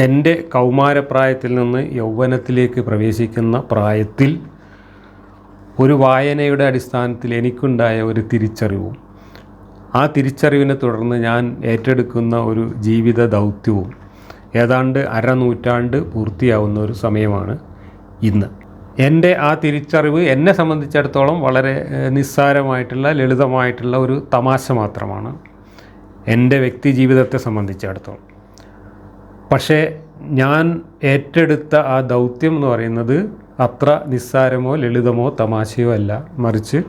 എൻ്റെ കൗമാരപ്രായത്തിൽ നിന്ന് യൗവനത്തിലേക്ക് പ്രവേശിക്കുന്ന പ്രായത്തിൽ ഒരു വായനയുടെ അടിസ്ഥാനത്തിൽ എനിക്കുണ്ടായ ഒരു തിരിച്ചറിവും ആ തിരിച്ചറിവിനെ തുടർന്ന് ഞാൻ ഏറ്റെടുക്കുന്ന ഒരു ജീവിത ദൗത്യവും ഏതാണ്ട് അരനൂറ്റാണ്ട് പൂർത്തിയാവുന്ന ഒരു സമയമാണ് ഇന്ന്. എൻ്റെ ആ തിരിച്ചറിവ് എന്നെ സംബന്ധിച്ചിടത്തോളം വളരെ നിസ്സാരമായിട്ടുള്ള ലളിതമായിട്ടുള്ള ഒരു തമാശ മാത്രമാണ് എൻ്റെ വ്യക്തി ജീവിതത്തെ സംബന്ധിച്ചിടത്തോളം. പക്ഷേ ഞാൻ ഏറ്റെടുത്ത ആ ദൗത്യം എന്ന് പറയുന്നത് അത്ര നിസ്സാരമോ ലളിതമോ തമാശയോ അല്ല. മറിച്ച്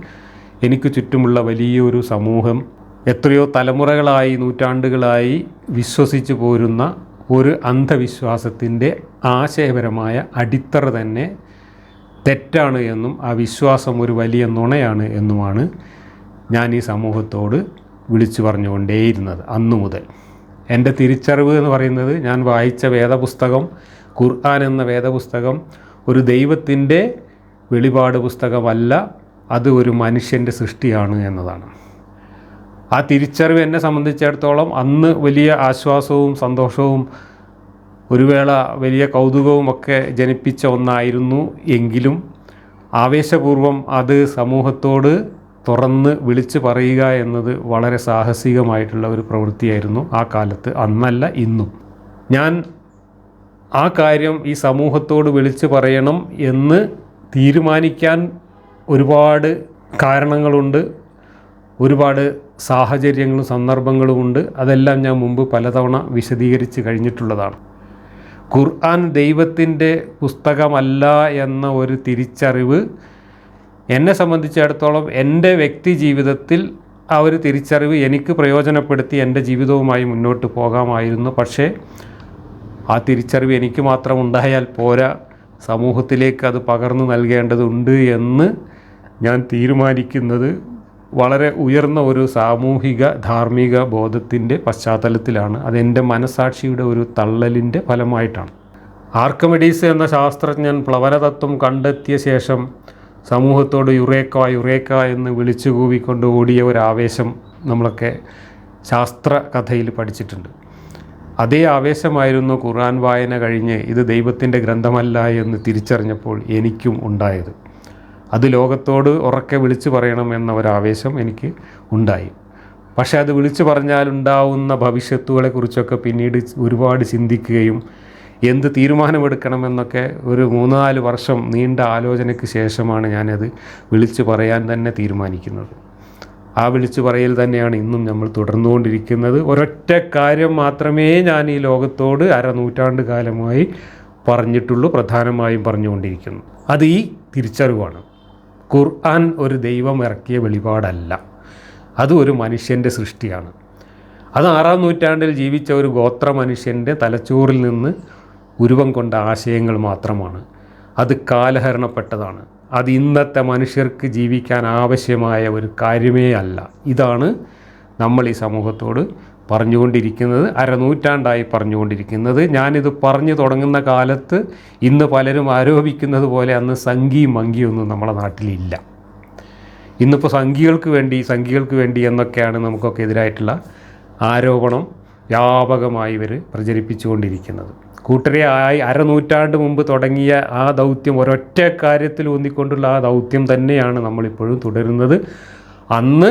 എനിക്ക് ചുറ്റുമുള്ള വലിയൊരു സമൂഹം എത്രയോ തലമുറകളായി നൂറ്റാണ്ടുകളായി വിശ്വസിച്ച് പോരുന്ന ഒരു അന്ധവിശ്വാസത്തിൻ്റെ ആശയപരമായ അടിത്തറ തന്നെ തെറ്റാണ് എന്നും ആ വിശ്വാസം ഒരു വലിയ നുണയാണ് എന്നുമാണ് ഞാൻ ഈ സമൂഹത്തോട് വിളിച്ചു പറഞ്ഞുകൊണ്ടേയിരുന്നത് അന്നു മുതൽ. എൻ്റെ തിരിച്ചറിവ് എന്ന് പറയുന്നത് ഞാൻ വായിച്ച വേദപുസ്തകം ഖുർആൻ എന്ന വേദപുസ്തകം ഒരു ദൈവത്തിൻ്റെ വെളിപാട് പുസ്തകമല്ല, അത് ഒരു മനുഷ്യൻ്റെ സൃഷ്ടിയാണ് എന്നതാണ്. ആ തിരിച്ചറിവ് എന്നെ സംബന്ധിച്ചിടത്തോളം അന്ന് വലിയ ആശ്വാസവും സന്തോഷവും ഒരു വേള വലിയ കൗതുകവും ഒക്കെ ജനിപ്പിച്ച ഒന്നായിരുന്നു. എങ്കിലും ആവേശപൂർവം അത് സമൂഹത്തോട് തുറന്ന് വിളിച്ചു പറയുക എന്നത് വളരെ സാഹസികമായിട്ടുള്ള ഒരു പ്രവൃത്തിയായിരുന്നു ആ കാലത്ത്, അന്നല്ല ഇന്നും. ഞാൻ ആ കാര്യം ഈ സമൂഹത്തോട് വിളിച്ചു പറയണം എന്ന് തീരുമാനിക്കാൻ ഒരുപാട് കാരണങ്ങളുണ്ട്, ഒരുപാട് സാഹചര്യങ്ങളും സന്ദർഭങ്ങളുമുണ്ട്. അതെല്ലാം ഞാൻ മുമ്പ് പലതവണ വിശദീകരിച്ച് കഴിഞ്ഞിട്ടുള്ളതാണ്. ഖുർആൻ ദൈവത്തിൻ്റെ പുസ്തകമല്ല എന്ന ഒരു തിരിച്ചറിവ് എന്നെ സംബന്ധിച്ചിടത്തോളം എൻ്റെ വ്യക്തി ജീവിതത്തിൽ ആ ഒരു തിരിച്ചറിവ് എനിക്ക് പ്രയോജനപ്പെടുത്തി എൻ്റെ ജീവിതവുമായി മുന്നോട്ട് പോകാമായിരുന്നു. പക്ഷേ ആ തിരിച്ചറിവ് എനിക്ക് മാത്രം ഉണ്ടായാൽ പോരാ, സമൂഹത്തിലേക്ക് അത് പകർന്നു നൽകേണ്ടതുണ്ട് എന്ന് ഞാൻ തീരുമാനിക്കുന്നത് വളരെ ഉയർന്ന ഒരു സാമൂഹിക ധാർമ്മിക ബോധത്തിൻ്റെ പശ്ചാത്തലത്തിലാണ്. അതെൻ്റെ മനസാക്ഷിയുടെ ഒരു തള്ളലിൻ്റെ ഫലമായിട്ടാണ്. ആർക്കിമിഡീസ് എന്ന ശാസ്ത്രജ്ഞൻ പ്ലവനതത്വം കണ്ടെത്തിയ ശേഷം സമൂഹത്തോട് യുറേക്ക എന്ന് വിളിച്ചു കൂവിക്കൊണ്ട് ഓടിയ ഒരാവേശം നമ്മളൊക്കെ ശാസ്ത്ര കഥയിൽ പഠിച്ചിട്ടുണ്ട്. അതേ ആവേശമായിരുന്നു ഖുർആൻ വായന കഴിഞ്ഞ് ഇത് ദൈവത്തിൻ്റെ ഗ്രന്ഥമല്ല എന്ന് തിരിച്ചറിഞ്ഞപ്പോൾ എനിക്കും ഉണ്ടായത്. അത് ലോകത്തോട് ഉറക്കെ വിളിച്ചു പറയണം എന്ന ഒരാവേശം എനിക്ക് ഉണ്ടായി. പക്ഷേ അത് വിളിച്ചു പറഞ്ഞാൽ ഉണ്ടാവുന്ന ഭവിഷ്യത്തുകളെക്കുറിച്ചൊക്കെ പിന്നീട് ഒരുപാട് ചിന്തിക്കുകയും എന്ത് തീരുമാനമെടുക്കണമെന്നൊക്കെ ഒരു 3-4 വർഷം നീണ്ട ആലോചനയ്ക്ക് ശേഷമാണ് ഞാനത് വിളിച്ചു പറയാൻ തന്നെ തീരുമാനിക്കുന്നത്. ആ വിളിച്ചു പറയൽ തന്നെയാണ് ഇന്നും നമ്മൾ തുടർന്നുകൊണ്ടിരിക്കുന്നത്. ഒരൊറ്റ കാര്യം മാത്രമേ ഞാൻ ഈ ലോകത്തോട് അരനൂറ്റാണ്ട് കാലമായി പറഞ്ഞിട്ടുള്ളൂ, പ്രധാനമായും പറഞ്ഞുകൊണ്ടിരിക്കുന്നു. അത് ഈ തിരിച്ചറിവാണ്. ഖുർആൻ ഒരു ദൈവം ഇറക്കിയ വെളിപാടല്ല, അത് ഒരു മനുഷ്യൻ്റെ സൃഷ്ടിയാണ്. അത് 6-ാം നൂറ്റാണ്ടിൽ ജീവിച്ച ഒരു ഗോത്ര മനുഷ്യൻ്റെ തലച്ചോറിൽ നിന്ന് ഉരുവം കൊണ്ട ആശയങ്ങൾ മാത്രമാണ്. അത് കാലഹരണപ്പെട്ടതാണ്. അത് ഇന്നത്തെ മനുഷ്യർക്ക് ജീവിക്കാൻ ആവശ്യമായ ഒരു കാര്യമേ അല്ല. ഇതാണ് നമ്മൾ ഈ സമൂഹത്തോട് പറഞ്ഞുകൊണ്ടിരിക്കുന്നത്, അരനൂറ്റാണ്ടായി പറഞ്ഞുകൊണ്ടിരിക്കുന്നത്. ഞാനിത് പറഞ്ഞു തുടങ്ങുന്ന കാലത്ത് ഇന്ന് പലരും ആരോപിക്കുന്നത് പോലെ അന്ന് സംഘിയും മങ്കിയൊന്നും നമ്മുടെ നാട്ടിലില്ല. ഇന്നിപ്പോൾ സംഘികൾക്ക് വേണ്ടി എന്നൊക്കെയാണ് നമുക്കൊക്കെ എതിരായിട്ടുള്ള ആരോപണം വ്യാപകമായി ഇവർ പ്രചരിപ്പിച്ചുകൊണ്ടിരിക്കുന്നത്. കൂട്ടരെ അരനൂറ്റാണ്ട് മുമ്പ് തുടങ്ങിയ ആ ദൗത്യം, ഒരൊറ്റ കാര്യത്തിൽ ഊന്നിക്കൊണ്ടുള്ള ആ ദൗത്യം തന്നെയാണ് നമ്മളിപ്പോഴും തുടരുന്നത്. അന്ന്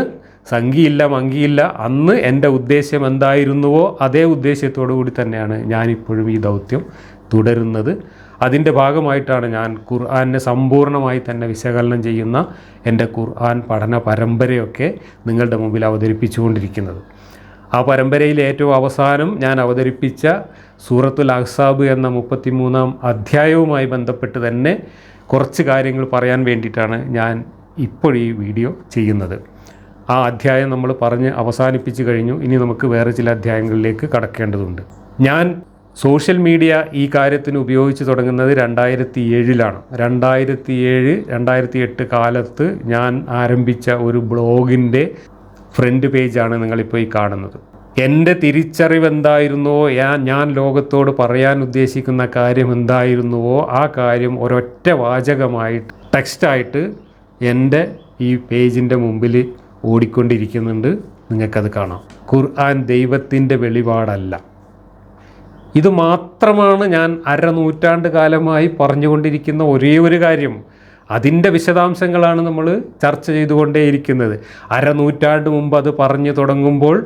സംഘിയില്ല മങ്കിയില്ല, അന്ന് എൻ്റെ ഉദ്ദേശ്യം എന്തായിരുന്നുവോ അതേ ഉദ്ദേശ്യത്തോടു കൂടി തന്നെയാണ് ഞാനിപ്പോഴും ഈ ദൗത്യം തുടരുന്നത്. അതിൻ്റെ ഭാഗമായിട്ടാണ് ഞാൻ ഖുർആനെ സമ്പൂർണ്ണമായി തന്നെ വിശകലനം ചെയ്യുന്ന എൻ്റെ ഖുർആൻ പഠന പരമ്പരയൊക്കെ നിങ്ങളുടെ മുമ്പിൽ അവതരിപ്പിച്ചുകൊണ്ടിരിക്കുന്നത്. ആ പരമ്പരയിൽ ഏറ്റവും അവസാനം ഞാൻ അവതരിപ്പിച്ച സൂറത്തുൽ അഹ്സാബ് എന്ന 33-ാം അധ്യായവുമായി ബന്ധപ്പെട്ട് തന്നെ കുറച്ച് കാര്യങ്ങൾ പറയാൻ വേണ്ടിയിട്ടാണ് ഞാൻ ഇപ്പോൾ ഈ വീഡിയോ ചെയ്യുന്നത്. ആ അധ്യായം നമ്മൾ പറഞ്ഞ് അവസാനിപ്പിച്ച് കഴിഞ്ഞു. ഇനി നമുക്ക് വേറെ ചില അധ്യായങ്ങളിലേക്ക് കടക്കേണ്ടതുണ്ട്. ഞാൻ സോഷ്യൽ മീഡിയ ഈ കാര്യത്തിന് ഉപയോഗിച്ച് തുടങ്ങുന്നത് 2007-ലാണ്. 2007-2008 കാലത്ത് ഞാൻ ആരംഭിച്ച ഒരു ബ്ലോഗിൻ്റെ ഫ്രണ്ട് പേജാണ് നിങ്ങളിപ്പോൾ ഈ കാണുന്നത്. എൻ്റെ തിരിച്ചറിവ് എന്തായിരുന്നുവോ, ഞാൻ ലോകത്തോട് പറയാൻ ഉദ്ദേശിക്കുന്ന കാര്യം എന്തായിരുന്നുവോ ആ കാര്യം ഒരൊറ്റ വാചകമായിട്ട് ടെക്സ്റ്റായിട്ട് എൻ്റെ ഈ പേജിൻ്റെ മുമ്പിൽ ഓടിക്കൊണ്ടിരിക്കുന്നുണ്ട്. നിങ്ങൾക്കത് കാണാം. ഖുർആൻ ദൈവത്തിൻ്റെ വെളിപാടല്ല. ഇത് മാത്രമാണ് ഞാൻ അരനൂറ്റാണ്ട് കാലമായി പറഞ്ഞുകൊണ്ടിരിക്കുന്ന ഒരേ ഒരു കാര്യം. അതിൻ്റെ വിശദാംശങ്ങളാണ് നമ്മൾ ചർച്ച ചെയ്തുകൊണ്ടേയിരിക്കുന്നത്. അരനൂറ്റാണ്ട് മുമ്പ് അത് പറഞ്ഞു തുടങ്ങുമ്പോൾ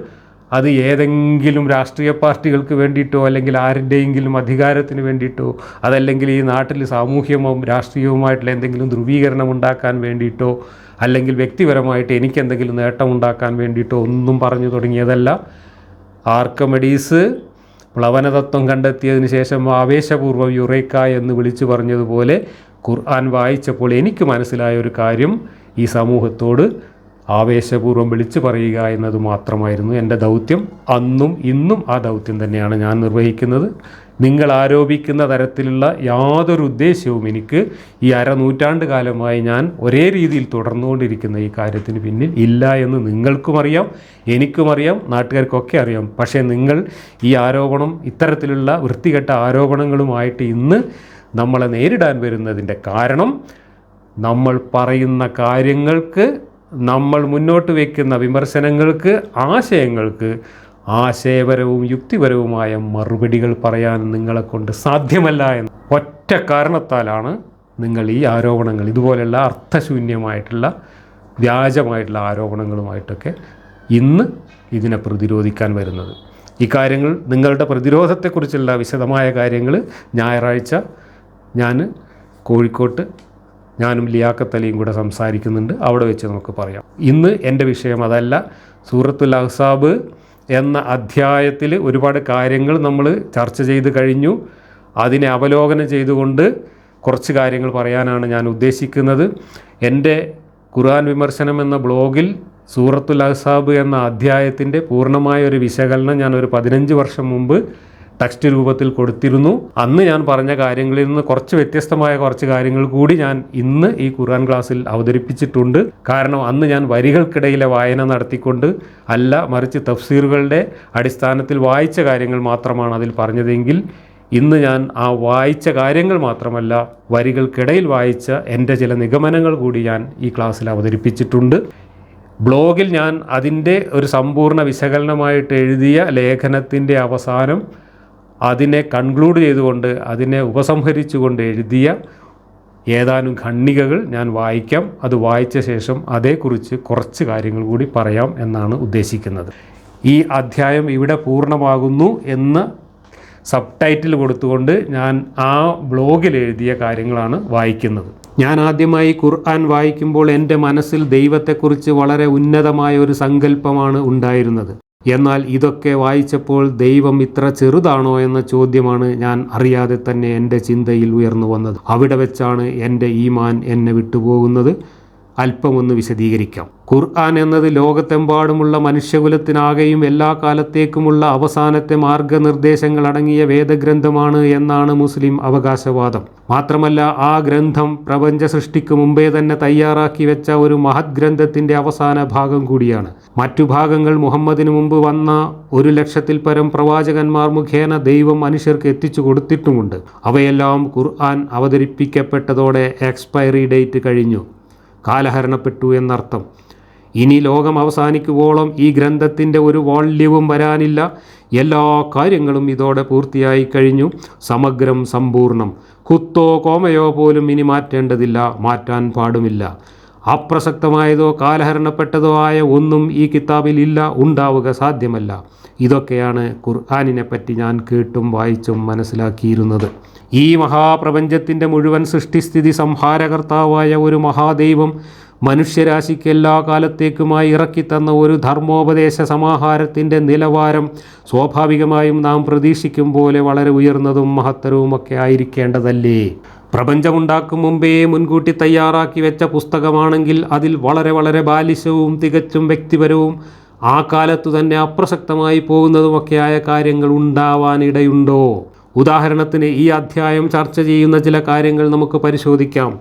അത് ഏതെങ്കിലും രാഷ്ട്രീയ പാർട്ടികൾക്ക് വേണ്ടിയിട്ടോ അല്ലെങ്കിൽ ആരുടെയെങ്കിലും അധികാരത്തിന് വേണ്ടിയിട്ടോ അതല്ലെങ്കിൽ ഈ നാട്ടിൽ സാമൂഹ്യവും രാഷ്ട്രീയവുമായിട്ടുള്ള എന്തെങ്കിലും ധ്രുവീകരണം ഉണ്ടാക്കാൻ വേണ്ടിയിട്ടോ അല്ലെങ്കിൽ വ്യക്തിപരമായിട്ട് എനിക്കെന്തെങ്കിലും നേട്ടം ഉണ്ടാക്കാൻ വേണ്ടിയിട്ടോ ഒന്നും പറഞ്ഞു തുടങ്ങിയതല്ല. ആർക്കിമെഡീസ് പ്ലവനതത്വം കണ്ടെത്തിയതിന് ശേഷം ആവേശപൂർവ്വം യുറേക്ക എന്ന് വിളിച്ചു പറഞ്ഞതുപോലെ ഖുർആൻ വായിച്ചപ്പോൾ എനിക്ക് മനസ്സിലായ ഒരു കാര്യം ഈ സമൂഹത്തോട് ആവേശപൂർവ്വം വിളിച്ചു പറയുക എന്നത് മാത്രമായിരുന്നു എൻ്റെ ദൗത്യം. അന്നും ഇന്നും ആ ദൗത്യം തന്നെയാണ് ഞാൻ നിർവഹിക്കുന്നത്. നിങ്ങൾ ആരോപിക്കുന്ന തരത്തിലുള്ള യാതൊരു ഉദ്ദേശ്യവും എനിക്ക് ഈ അരനൂറ്റാണ്ട് കാലമായി ഞാൻ ഒരേ രീതിയിൽ തുടർന്നുകൊണ്ടിരിക്കുന്ന ഈ കാര്യത്തിന് പിന്നിൽ ഇല്ല എന്ന് നിങ്ങൾക്കും അറിയാം, എനിക്കും അറിയാം, നാട്ടുകാർക്കൊക്കെ അറിയാം. പക്ഷേ നിങ്ങൾ ഈ ആരോപണം, ഇത്തരത്തിലുള്ള വൃത്തികെട്ട ആരോപണങ്ങളുമായിട്ട് ഇന്ന് നമ്മളെ നേരിടാൻ വരുന്നതിൻ്റെ കാരണം നമ്മൾ പറയുന്ന കാര്യങ്ങൾക്ക്, നമ്മൾ മുന്നോട്ട് വയ്ക്കുന്ന വിമർശനങ്ങൾക്ക്, ആശയങ്ങൾക്ക് ആശയപരവും യുക്തിപരവുമായ മറുപടികൾ പറയാൻ നിങ്ങളെക്കൊണ്ട് സാധ്യമല്ല എന്ന ഒറ്റ കാരണത്താലാണ് നിങ്ങൾ ഈ ആരോപണങ്ങൾ, ഇതുപോലെയുള്ള അർത്ഥശൂന്യമായിട്ടുള്ള വ്യാജമായിട്ടുള്ള ആരോപണങ്ങളുമായിട്ടൊക്കെ ഇന്ന് ഇതിനെ പ്രതിരോധിക്കാൻ വരുന്നത്. ഈ കാര്യങ്ങൾ, നിങ്ങളുടെ പ്രതിരോധത്തെക്കുറിച്ചുള്ള വിശദമായ കാര്യങ്ങൾ ഞായറാഴ്ച ഞാൻ കോഴിക്കോട്ട് ഞാനും ലിയാഖത്ത് അലിയും കൂടെ സംസാരിക്കുന്നുണ്ട്. അവിടെ വെച്ച് നമുക്ക് പറയാം. ഇന്ന് എൻ്റെ വിഷയം അതല്ല. സൂറത്തുൽ അഹ്സാബ് എന്ന അധ്യായത്തിൽ ഒരുപാട് കാര്യങ്ങൾ നമ്മൾ ചർച്ച ചെയ്ത് കഴിഞ്ഞു. അതിനെ അവലോകനം ചെയ്തുകൊണ്ട് കുറച്ച് കാര്യങ്ങൾ പറയാനാണ് ഞാൻ ഉദ്ദേശിക്കുന്നത്. എൻ്റെ ഖുർആൻ വിമർശനം എന്ന ബ്ലോഗിൽ സൂറത്തുൽ അഹ്സാബ് എന്ന അധ്യായത്തിൻ്റെ പൂർണ്ണമായ ഒരു വിശകലനം ഞാൻ ഒരു 15 വർഷം മുമ്പ് ടെക്സ്റ്റ് രൂപത്തിൽ കൊടുത്തിരുന്നു. അന്ന് ഞാൻ പറഞ്ഞ കാര്യങ്ങളിൽ നിന്ന് കുറച്ച് വ്യത്യസ്തമായ കുറച്ച് കാര്യങ്ങൾ കൂടി ഞാൻ ഇന്ന് ഈ ഖുർആൻ ക്ലാസ്സിൽ അവതരിപ്പിച്ചിട്ടുണ്ട്. കാരണം അന്ന് ഞാൻ വരികൾക്കിടയിലെ വായന നടത്തിക്കൊണ്ട് അല്ല, മറിച്ച് തഫ്സീറുകളുടെ അടിസ്ഥാനത്തിൽ വായിച്ച കാര്യങ്ങൾ മാത്രമാണ് അതിൽ പറഞ്ഞതെങ്കിൽ ഇന്ന് ഞാൻ ആ വായിച്ച കാര്യങ്ങൾ മാത്രമല്ല, വരികൾക്കിടയിൽ വായിച്ച എൻ്റെ ചില നിഗമനങ്ങൾ കൂടി ഞാൻ ഈ ക്ലാസ്സിൽ അവതരിപ്പിച്ചിട്ടുണ്ട്. ബ്ലോഗിൽ ഞാൻ അതിൻ്റെ ഒരു സമ്പൂർണ്ണ വിശകലനമായിട്ട് എഴുതിയ ലേഖനത്തിൻ്റെ അവസാനം അതിനെ കൺക്ലൂഡ് ചെയ്തുകൊണ്ട്, അതിനെ ഉപസംഹരിച്ചുകൊണ്ട് എഴുതിയ ഏതാനും ഖണ്ഡികകൾ ഞാൻ വായിക്കാം. അത് വായിച്ച ശേഷം അതേക്കുറിച്ച് കുറച്ച് കാര്യങ്ങൾ കൂടി പറയാം എന്നാണ് ഉദ്ദേശിക്കുന്നത്. ഈ അധ്യായം ഇവിടെ പൂർണ്ണമാകുന്നു എന്ന് സബ് ടൈറ്റിൽ കൊടുത്തുകൊണ്ട് ഞാൻ ആ ബ്ലോഗിൽ എഴുതിയ കാര്യങ്ങളാണ് വായിക്കുന്നത്. ഞാൻ ആദ്യമായി ഖുർആൻ വായിക്കുമ്പോൾ എൻ്റെ മനസ്സിൽ ദൈവത്തെക്കുറിച്ച് വളരെ ഉന്നതമായ ഒരു സങ്കല്പമാണ് ഉണ്ടായിരുന്നത്. എന്നാൽ ഇതൊക്കെ വായിച്ചപ്പോൾ ദൈവം ഇത്ര ചെറുതാണോ എന്ന ചോദ്യമാണ് ഞാൻ അറിയാതെ തന്നെ എൻ്റെ ചിന്തയിൽ ഉയർന്നു വന്നത്. അവിടെ വെച്ചാണ് എൻ്റെ ഈമാൻ എന്നെ വിട്ടുപോകുന്നത്. അല്പമൊന്ന് വിശദീകരിക്കാം. ഖുർആൻ എന്നത് ലോകത്തെമ്പാടുമുള്ള മനുഷ്യകുലത്തിനാകെയും എല്ലാ കാലത്തേക്കുമുള്ള അവസാനത്തെ മാർഗനിർദ്ദേശങ്ങൾ അടങ്ങിയ വേദഗ്രന്ഥമാണ് എന്നാണ് മുസ്ലിം അവകാശവാദം. മാത്രമല്ല, ആ ഗ്രന്ഥം പ്രപഞ്ച സൃഷ്ടിക്ക് മുമ്പേ തന്നെ തയ്യാറാക്കി വെച്ച ഒരു മഹത് ഗ്രന്ഥത്തിൻ്റെ അവസാന ഭാഗം കൂടിയാണ്. മറ്റു ഭാഗങ്ങൾ മുഹമ്മദിന് മുമ്പ് വന്ന 1,00,000-ൽ പരം പ്രവാചകന്മാർ മുഖേന ദൈവം മനുഷ്യർക്ക് എത്തിച്ചു കൊടുത്തിട്ടുമുണ്ട്. അവയെല്ലാം ഖുർആൻ അവതരിപ്പിക്കപ്പെട്ടതോടെ എക്സ്പയറി ഡേറ്റ് കഴിഞ്ഞു, കാലഹരണപ്പെട്ടു എന്നർത്ഥം. ഇനി ലോകം അവസാനിക്കുവോളം ഈ ഗ്രന്ഥത്തിൻ്റെ ഒരു വോള്യവും വരാനില്ല. എല്ലാ കാര്യങ്ങളും ഇതോടെ പൂർത്തിയായി കഴിഞ്ഞു. സമഗ്രം, സമ്പൂർണം. കുത്തോ കോമയോ പോലും ഇനി മാറ്റേണ്ടതില്ല, മാറ്റാൻ പാടുമില്ല. അപ്രസക്തമായതോ കാലഹരണപ്പെട്ടതോ ആയ ഒന്നും ഈ കിതാബിൽ ഇല്ല, ഉണ്ടാവുക സാധ്യമല്ല. ഇതൊക്കെയാണ് ഖുർആനിനെ പറ്റി ഞാൻ കേട്ടും വായിച്ചും മനസ്സിലാക്കിയിരുന്നത്. ഈ മഹാപ്രപഞ്ചത്തിൻ്റെ മുഴുവൻ സൃഷ്ടിസ്ഥിതി സംഹാരകർത്താവായ ഒരു മഹാദൈവം മനുഷ്യരാശിക്ക് എല്ലാ കാലത്തേക്കുമായി ഇറക്കിത്തന്ന ഒരു ധർമ്മോപദേശ സമാഹാരത്തിൻ്റെ നിലവാരം സ്വാഭാവികമായും നാം പ്രതീക്ഷിക്കും പോലെ വളരെ ഉയർന്നതും മഹത്തരവുമൊക്കെ ആയിരിക്കേണ്ടതല്ലേ? പ്രപഞ്ചമുണ്ടാക്കും മുമ്പേ മുൻകൂട്ടി തയ്യാറാക്കി വെച്ച പുസ്തകമാണെങ്കിൽ അതിൽ വളരെ വളരെ ബാലിശവും തികച്ചും വ്യക്തിപരവും ആ കാലത്തു തന്നെ അപ്രസക്തമായി പോകുന്നതുമൊക്കെയായ കാര്യങ്ങൾ ഉണ്ടാവാനിടയുണ്ടോ? ഉദാഹരണത്തിന് ഈ അധ്യായം ചർച്ച ചെയ്യുന്ന ചില കാര്യങ്ങൾ നമുക്ക് പരിശോധിക്കാം.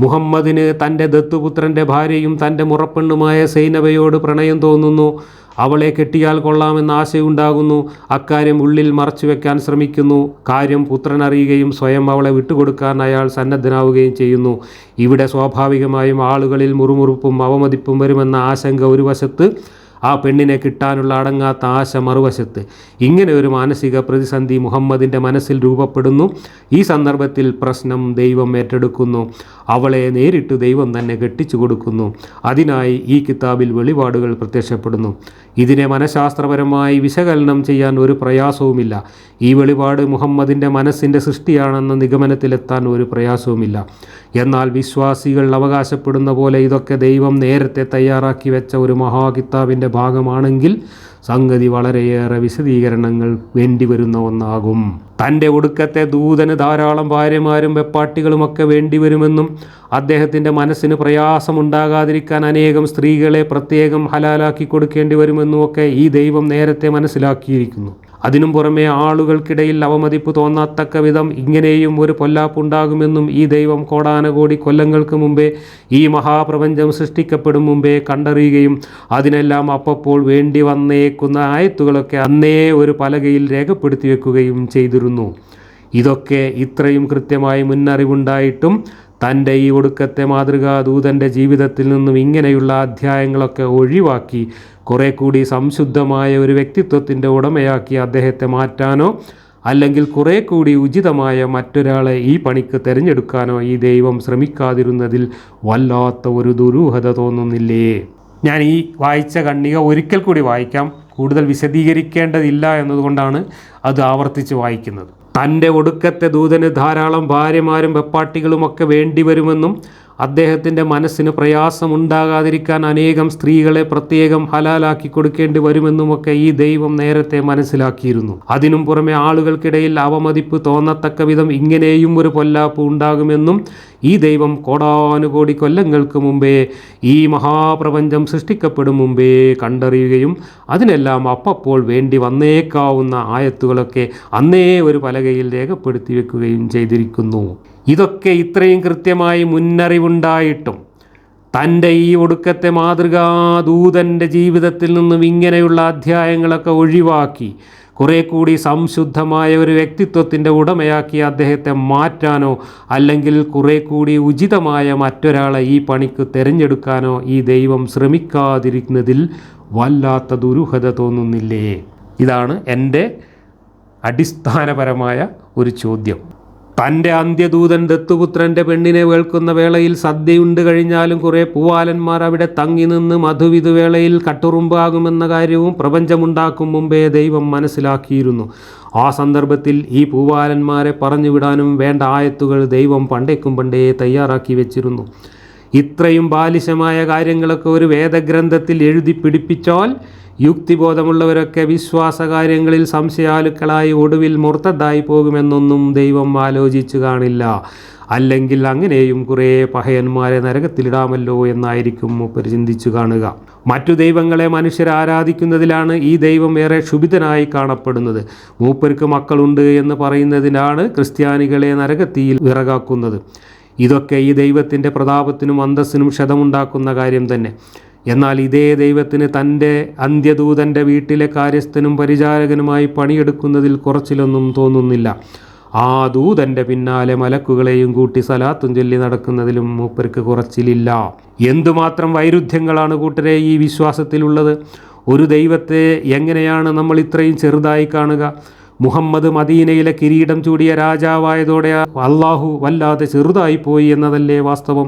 മുഹമ്മദിന് തൻ്റെ ദത്തുപുത്രൻ്റെ ഭാര്യയും തൻ്റെ മുറപ്പെണ്ണുമായ സൈനബയോട് പ്രണയം തോന്നുന്നു. അവളെ കെട്ടിയാൽ കൊള്ളാമെന്ന ആശയുണ്ടാകുന്നു. അക്കാര്യം ഉള്ളിൽ മറച്ചു വെക്കാൻ ശ്രമിക്കുന്നു. കാര്യം പുത്രൻ അറിയുകയും സ്വയം അവളെ വിട്ടുകൊടുക്കാൻ അയാൾ സന്നദ്ധനാവുകയും ചെയ്യുന്നു. ഇവിടെ സ്വാഭാവികമായും ആളുകളിൽ മുറുമുറുപ്പും അവമതിപ്പും വരുമെന്ന ആശങ്ക ഒരു വശത്ത്, ആ പെണ്ണിനെ കിട്ടാനുള്ള അടങ്ങാത്ത ആശ മറുവശത്ത്. ഇങ്ങനെ ഒരു മാനസിക പ്രതിസന്ധി മുഹമ്മദിൻ്റെ മനസ്സിൽ രൂപപ്പെടുന്നു. ഈ സന്ദർഭത്തിൽ പ്രശ്നം ദൈവം ഏറ്റെടുക്കുന്നു. അവളെ നേരിട്ട് ദൈവം തന്നെ കെട്ടിച്ചു കൊടുക്കുന്നു. അതിനായി ഈ കിതാബിൽ വെളിപാടുകൾ പ്രത്യക്ഷപ്പെടുന്നു. ഇതിനെ മനഃശാസ്ത്രപരമായി വിശകലനം ചെയ്യാൻ ഒരു പ്രയാസവുമില്ല. ഈ വെളിപാട് മുഹമ്മദിൻ്റെ മനസ്സിൻ്റെ സൃഷ്ടിയാണെന്ന നിഗമനത്തിലെത്താൻ ഒരു പ്രയാസവുമില്ല. എന്നാൽ വിശ്വാസികൾ അവകാശപ്പെടുന്ന പോലെ ഇതൊക്കെ ദൈവം നേരത്തെ തയ്യാറാക്കി വെച്ച ഒരു മഹാകിതാബിൻ്റെ ഭാഗമാണെങ്കിൽ സംഗതി വളരെയേറെ വിശദീകരണങ്ങൾ വേണ്ടിവരുന്ന ഒന്നാകും. തൻ്റെ ഒടുക്കത്തെ ദൂതന് ധാരാളം ഭാര്യമാരും വെപ്പാട്ടികളുമൊക്കെ വേണ്ടിവരുമെന്നും അദ്ദേഹത്തിൻ്റെ മനസ്സിന് പ്രയാസമുണ്ടാകാതിരിക്കാൻ അനേകം സ്ത്രീകളെ പ്രത്യേകം ഹലാലാക്കി കൊടുക്കേണ്ടി വരുമെന്നുമൊക്കെ ഈ ദൈവം നേരത്തെ മനസ്സിലാക്കിയിരിക്കുന്നു. അതിനും പുറമെ ആളുകൾക്കിടയിൽ അവമതിപ്പ് തോന്നാത്തക്ക വിധം ഇങ്ങനെയും ഒരു പൊല്ലാപ്പുണ്ടാകുമെന്നും ഈ ദൈവം കോടാനകോടി കൊല്ലങ്ങൾക്ക് മുമ്പേ ഈ മഹാപ്രപഞ്ചം സൃഷ്ടിക്കപ്പെടും മുമ്പേ കണ്ടറിയുകയും അതിനെല്ലാം അപ്പോൾ വേണ്ടി വന്നേക്കുന്ന ആയത്തുകളൊക്കെ അന്നേ ഒരു പലകയിൽ രേഖപ്പെടുത്തി വെക്കുകയും ചെയ്തിരുന്നു. ഇതൊക്കെ ഇത്രയും കൃത്യമായി മുന്നറിവുണ്ടായിട്ടും തൻ്റെ ഈ ഒടുക്കത്തെ മാതൃകാ ദൂതൻ്റെ ജീവിതത്തിൽ നിന്നും ഇങ്ങനെയുള്ള അധ്യായങ്ങളൊക്കെ ഒഴിവാക്കി കുറെ കൂടി സംശുദ്ധമായ ഒരു വ്യക്തിത്വത്തിൻ്റെ ഉടമയാക്കി അദ്ദേഹത്തെ മാറ്റാനോ അല്ലെങ്കിൽ കുറെ കൂടി ഉചിതമായ മറ്റൊരാളെ ഈ പണിക്ക് തിരഞ്ഞെടുക്കാനോ ഈ ദൈവം ശ്രമിക്കാതിരുന്നതിൽ വല്ലാത്ത ഒരു ദുരൂഹത തോന്നുന്നില്ലേ? ഞാൻ ഈ വായിച്ച ഖണ്ഡിക ഒരിക്കൽ കൂടി വായിക്കാം. കൂടുതൽ വിശദീകരിക്കേണ്ടതില്ല എന്നതുകൊണ്ടാണ് അത് ആവർത്തിച്ച് വായിക്കുന്നത്. തൻ്റെ ഒടുക്കത്തെ ദൂതന് ധാരാളം ഭാര്യമാരും വെപ്പാട്ടികളുമൊക്കെ വേണ്ടിവരുമെന്നും അദ്ദേഹത്തിൻ്റെ മനസ്സിന് പ്രയാസമുണ്ടാകാതിരിക്കാൻ അനേകം സ്ത്രീകളെ പ്രത്യേകം ഹലാലാക്കി കൊടുക്കേണ്ടി വരുമെന്നുമൊക്കെ ഈ ദൈവം നേരത്തെ മനസ്സിലാക്കിയിരുന്നു. അതിനും പുറമെ ആളുകൾക്കിടയിൽ അവമതിപ്പ് തോന്നത്തക്ക വിധം ഇങ്ങനെയും ഒരു പൊല്ലാപ്പ് ഉണ്ടാകുമെന്നും ഈ ദൈവം കോടാനുകോടി കൊല്ലങ്ങൾക്ക് മുമ്പേ ഈ മഹാപ്രപഞ്ചം സൃഷ്ടിക്കപ്പെടും മുമ്പേ കണ്ടറിയുകയും അതിനെല്ലാം അപ്പോൾ വേണ്ടി വന്നേക്കാവുന്ന ആയത്തുകളൊക്കെ അന്നേ ഒരു പലകയിൽ രേഖപ്പെടുത്തി വെക്കുകയും ചെയ്തിരിക്കുന്നു. ഇതൊക്കെ ഇത്രയും കൃത്യമായി മുന്നറിവുണ്ടായിട്ടും തൻ്റെ ഈ ഒടുക്കത്തെ മാതൃകാ ദൂതൻ്റെ ജീവിതത്തിൽ നിന്നും ഇങ്ങനെയുള്ള അധ്യായങ്ങളൊക്കെ ഒഴിവാക്കി കുറെ കൂടി സംശുദ്ധമായ ഒരു വ്യക്തിത്വത്തിൻ്റെ ഉടമയാക്കി അദ്ദേഹത്തെ മാറ്റാനോ അല്ലെങ്കിൽ കുറെ കൂടി ഉചിതമായ മറ്റൊരാളെ ഈ പണിക്ക് തിരഞ്ഞെടുക്കാനോ ഈ ദൈവം ശ്രമിക്കാതിരിക്കുന്നതിൽ വല്ലാത്ത ദുരൂഹത തോന്നുന്നില്ലേ? ഇതാണ് എൻ്റെ അടിസ്ഥാനപരമായ ഒരു ചോദ്യം. തൻ്റെ അന്ത്യദൂതൻ ദത്തുപുത്രൻ്റെ പെണ്ണിനെ വേൾക്കുന്ന വേളയിൽ സദ്യയുണ്ട് കഴിഞ്ഞാലും കുറേ പൂവാലന്മാർ അവിടെ തങ്ങി നിന്ന് മധുവിധുവേളയിൽ കട്ടുറുമ്പാകുമെന്ന കാര്യവും പ്രപഞ്ചമുണ്ടാക്കും മുമ്പേ ദൈവം മനസ്സിലാക്കിയിരുന്നു. ആ സന്ദർഭത്തിൽ ഈ പൂവാലന്മാരെ പറഞ്ഞുവിടാനും വേണ്ട ആയത്തുകൾ ദൈവം പണ്ടേ തയ്യാറാക്കി വെച്ചിരുന്നു. ഇത്രയും ബാലിശമായ കാര്യങ്ങളൊക്കെ ഒരു വേദഗ്രന്ഥത്തിൽ എഴുതി പിടിപ്പിച്ചാൽ യുക്തിബോധമുള്ളവരൊക്കെ വിശ്വാസകാര്യങ്ങളിൽ സംശയാലുക്കളായി ഒടുവിൽ മുർത്തദ്ദായി പോകുമെന്നൊന്നും ദൈവം ആലോചിച്ചു കാണില്ല. അല്ലെങ്കിൽ അങ്ങനെയും കുറേ പഹയന്മാരെ നരകത്തിലിടാമല്ലോ എന്നായിരിക്കും മൂപ്പർ ചിന്തിച്ചു കാണുക. മറ്റു ദൈവങ്ങളെ മനുഷ്യർ ആരാധിക്കുന്നതിലാണ് ഈ ദൈവം ഏറെ ക്ഷുഭിതനായി കാണപ്പെടുന്നത്. മൂപ്പർക്ക് മക്കളുണ്ട് എന്ന് പറയുന്നതിനാണ് ക്രിസ്ത്യാനികളെ നരകത്തിയിൽ വിറകാക്കുന്നത്. ഇതൊക്കെ ഈ ദൈവത്തിൻ്റെ പ്രതാപത്തിനും അന്തസ്സിനും ക്ഷതമുണ്ടാക്കുന്ന കാര്യം തന്നെ. എന്നാൽ ഇതേ ദൈവത്തിന് തൻ്റെ അന്ത്യദൂതൻ്റെ വീട്ടിലെ കാര്യസ്ഥനും പരിചാരകനുമായി പണിയെടുക്കുന്നതിൽ കുറച്ചിലൊന്നും തോന്നുന്നില്ല. ആ ദൂതൻ്റെ പിന്നാലെ മലക്കുകളെയും കൂട്ടി സലാത്തും ചൊല്ലി നടക്കുന്നതിലും മൂപ്പർക്ക് കുറച്ചിലില്ല. എന്തുമാത്രം വൈരുദ്ധ്യങ്ങളാണ് കൂട്ടരെ ഈ വിശ്വാസത്തിലുള്ളത്! ഒരു ദൈവത്തെ എങ്ങനെയാണ് നമ്മൾ ഇത്രയും ചെറുതായി കാണുക? മുഹമ്മദ് മദീനയിലെ കിരീടം ചൂടിയ രാജാവായതോടെ അള്ളാഹു വല്ലാതെ ചെറുതായിപ്പോയി എന്നതല്ലേ വാസ്തവം?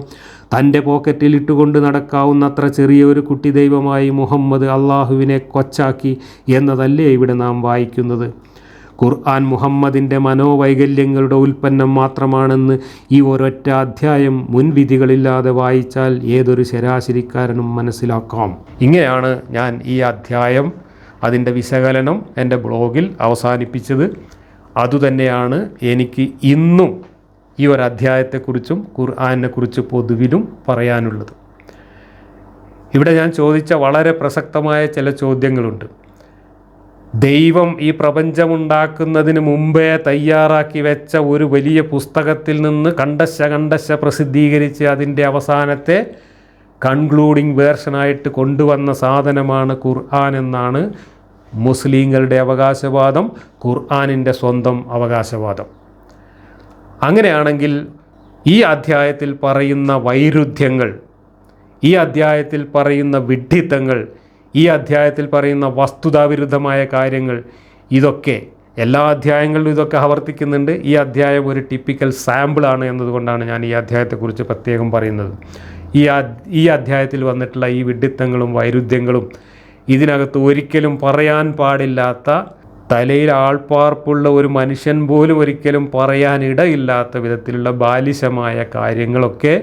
തൻ്റെ പോക്കറ്റിൽ ഇട്ടുകൊണ്ട് നടക്കാവുന്നത്ര ചെറിയ ഒരു കുട്ടി ദൈവമായി മുഹമ്മദ് അള്ളാഹുവിനെ കൊച്ചാക്കി എന്നതല്ലേ ഇവിടെ നാം വായിക്കുന്നത്? ഖുർആൻ മുഹമ്മദിൻ്റെ മനോവൈകല്യങ്ങളുടെ ഉൽപ്പന്നം മാത്രമാണെന്ന് ഈ ഒരൊറ്റ അധ്യായം മുൻവിധികളില്ലാതെ വായിച്ചാൽ ഏതൊരു ശരാശരിക്കാരനും മനസ്സിലാക്കാം. ഇങ്ങനെയാണ് ഞാൻ ഈ അധ്യായം അതിൻ്റെ വിശകലനം എൻ്റെ ബ്ലോഗിൽ അവസാനിപ്പിച്ചത്. അതുതന്നെയാണ് എനിക്ക് ഇന്നും ഈ ഒരു അധ്യായത്തെക്കുറിച്ചും ഖുർആനെക്കുറിച്ച് പൊതുവിലും പറയാനുള്ളത്. ഇവിടെ ഞാൻ ചോദിച്ച വളരെ പ്രസക്തമായ ചില ചോദ്യങ്ങളുണ്ട്. ദൈവം ഈ പ്രപഞ്ചമുണ്ടാക്കുന്നതിന് മുമ്പേ തയ്യാറാക്കി വെച്ച ഒരു വലിയ പുസ്തകത്തിൽ നിന്ന് കണ്ടശ പ്രസിദ്ധീകരിച്ച് അതിൻ്റെ അവസാനത്തെ കൺക്ലൂഡിംഗ് വേർഷനായിട്ട് കൊണ്ടുവന്ന സാധനമാണ് ഖുർആൻ എന്നാണ് മുസ്ലിങ്ങളുടെ അവകാശവാദം, ഖുർആനിൻ്റെ സ്വന്തം അവകാശവാദം. അങ്ങനെയാണെങ്കിൽ ഈ അധ്യായത്തിൽ പറയുന്ന വൈരുദ്ധ്യങ്ങൾ, ഈ അധ്യായത്തിൽ പറയുന്ന വിഡ്ഢിത്തങ്ങൾ ഈ അധ്യായത്തിൽ പറയുന്ന വസ്തുതാവിരുദ്ധമായ കാര്യങ്ങൾ, ഇതൊക്കെ എല്ലാ അധ്യായങ്ങളിലും ഇതൊക്കെ ആവർത്തിക്കുന്നുണ്ട്. ഈ അധ്യായം ഒരു ടിപ്പിക്കൽ സാമ്പിളാണ് എന്നതുകൊണ്ടാണ് ഞാൻ ഈ അധ്യായത്തെക്കുറിച്ച് പ്രത്യേകം പറയുന്നത്. ഈ അധ്യായത്തിൽ വന്നിട്ടുള്ള ഈ വിഡ്ഢിത്തങ്ങളും വൈരുദ്ധ്യങ്ങളും, ഇതിനകത്ത് ഒരിക്കലും പറയാൻ പാടില്ലാത്ത, തലയിൽ ആൾപ്പാർപ്പുള്ള ഒരു മനുഷ്യൻ പോലും ഒരിക്കലും പറയാനിടയില്ലാത്ത വിധത്തിലുള്ള ബാലിശമായ കാര്യങ്ങളൊക്കെ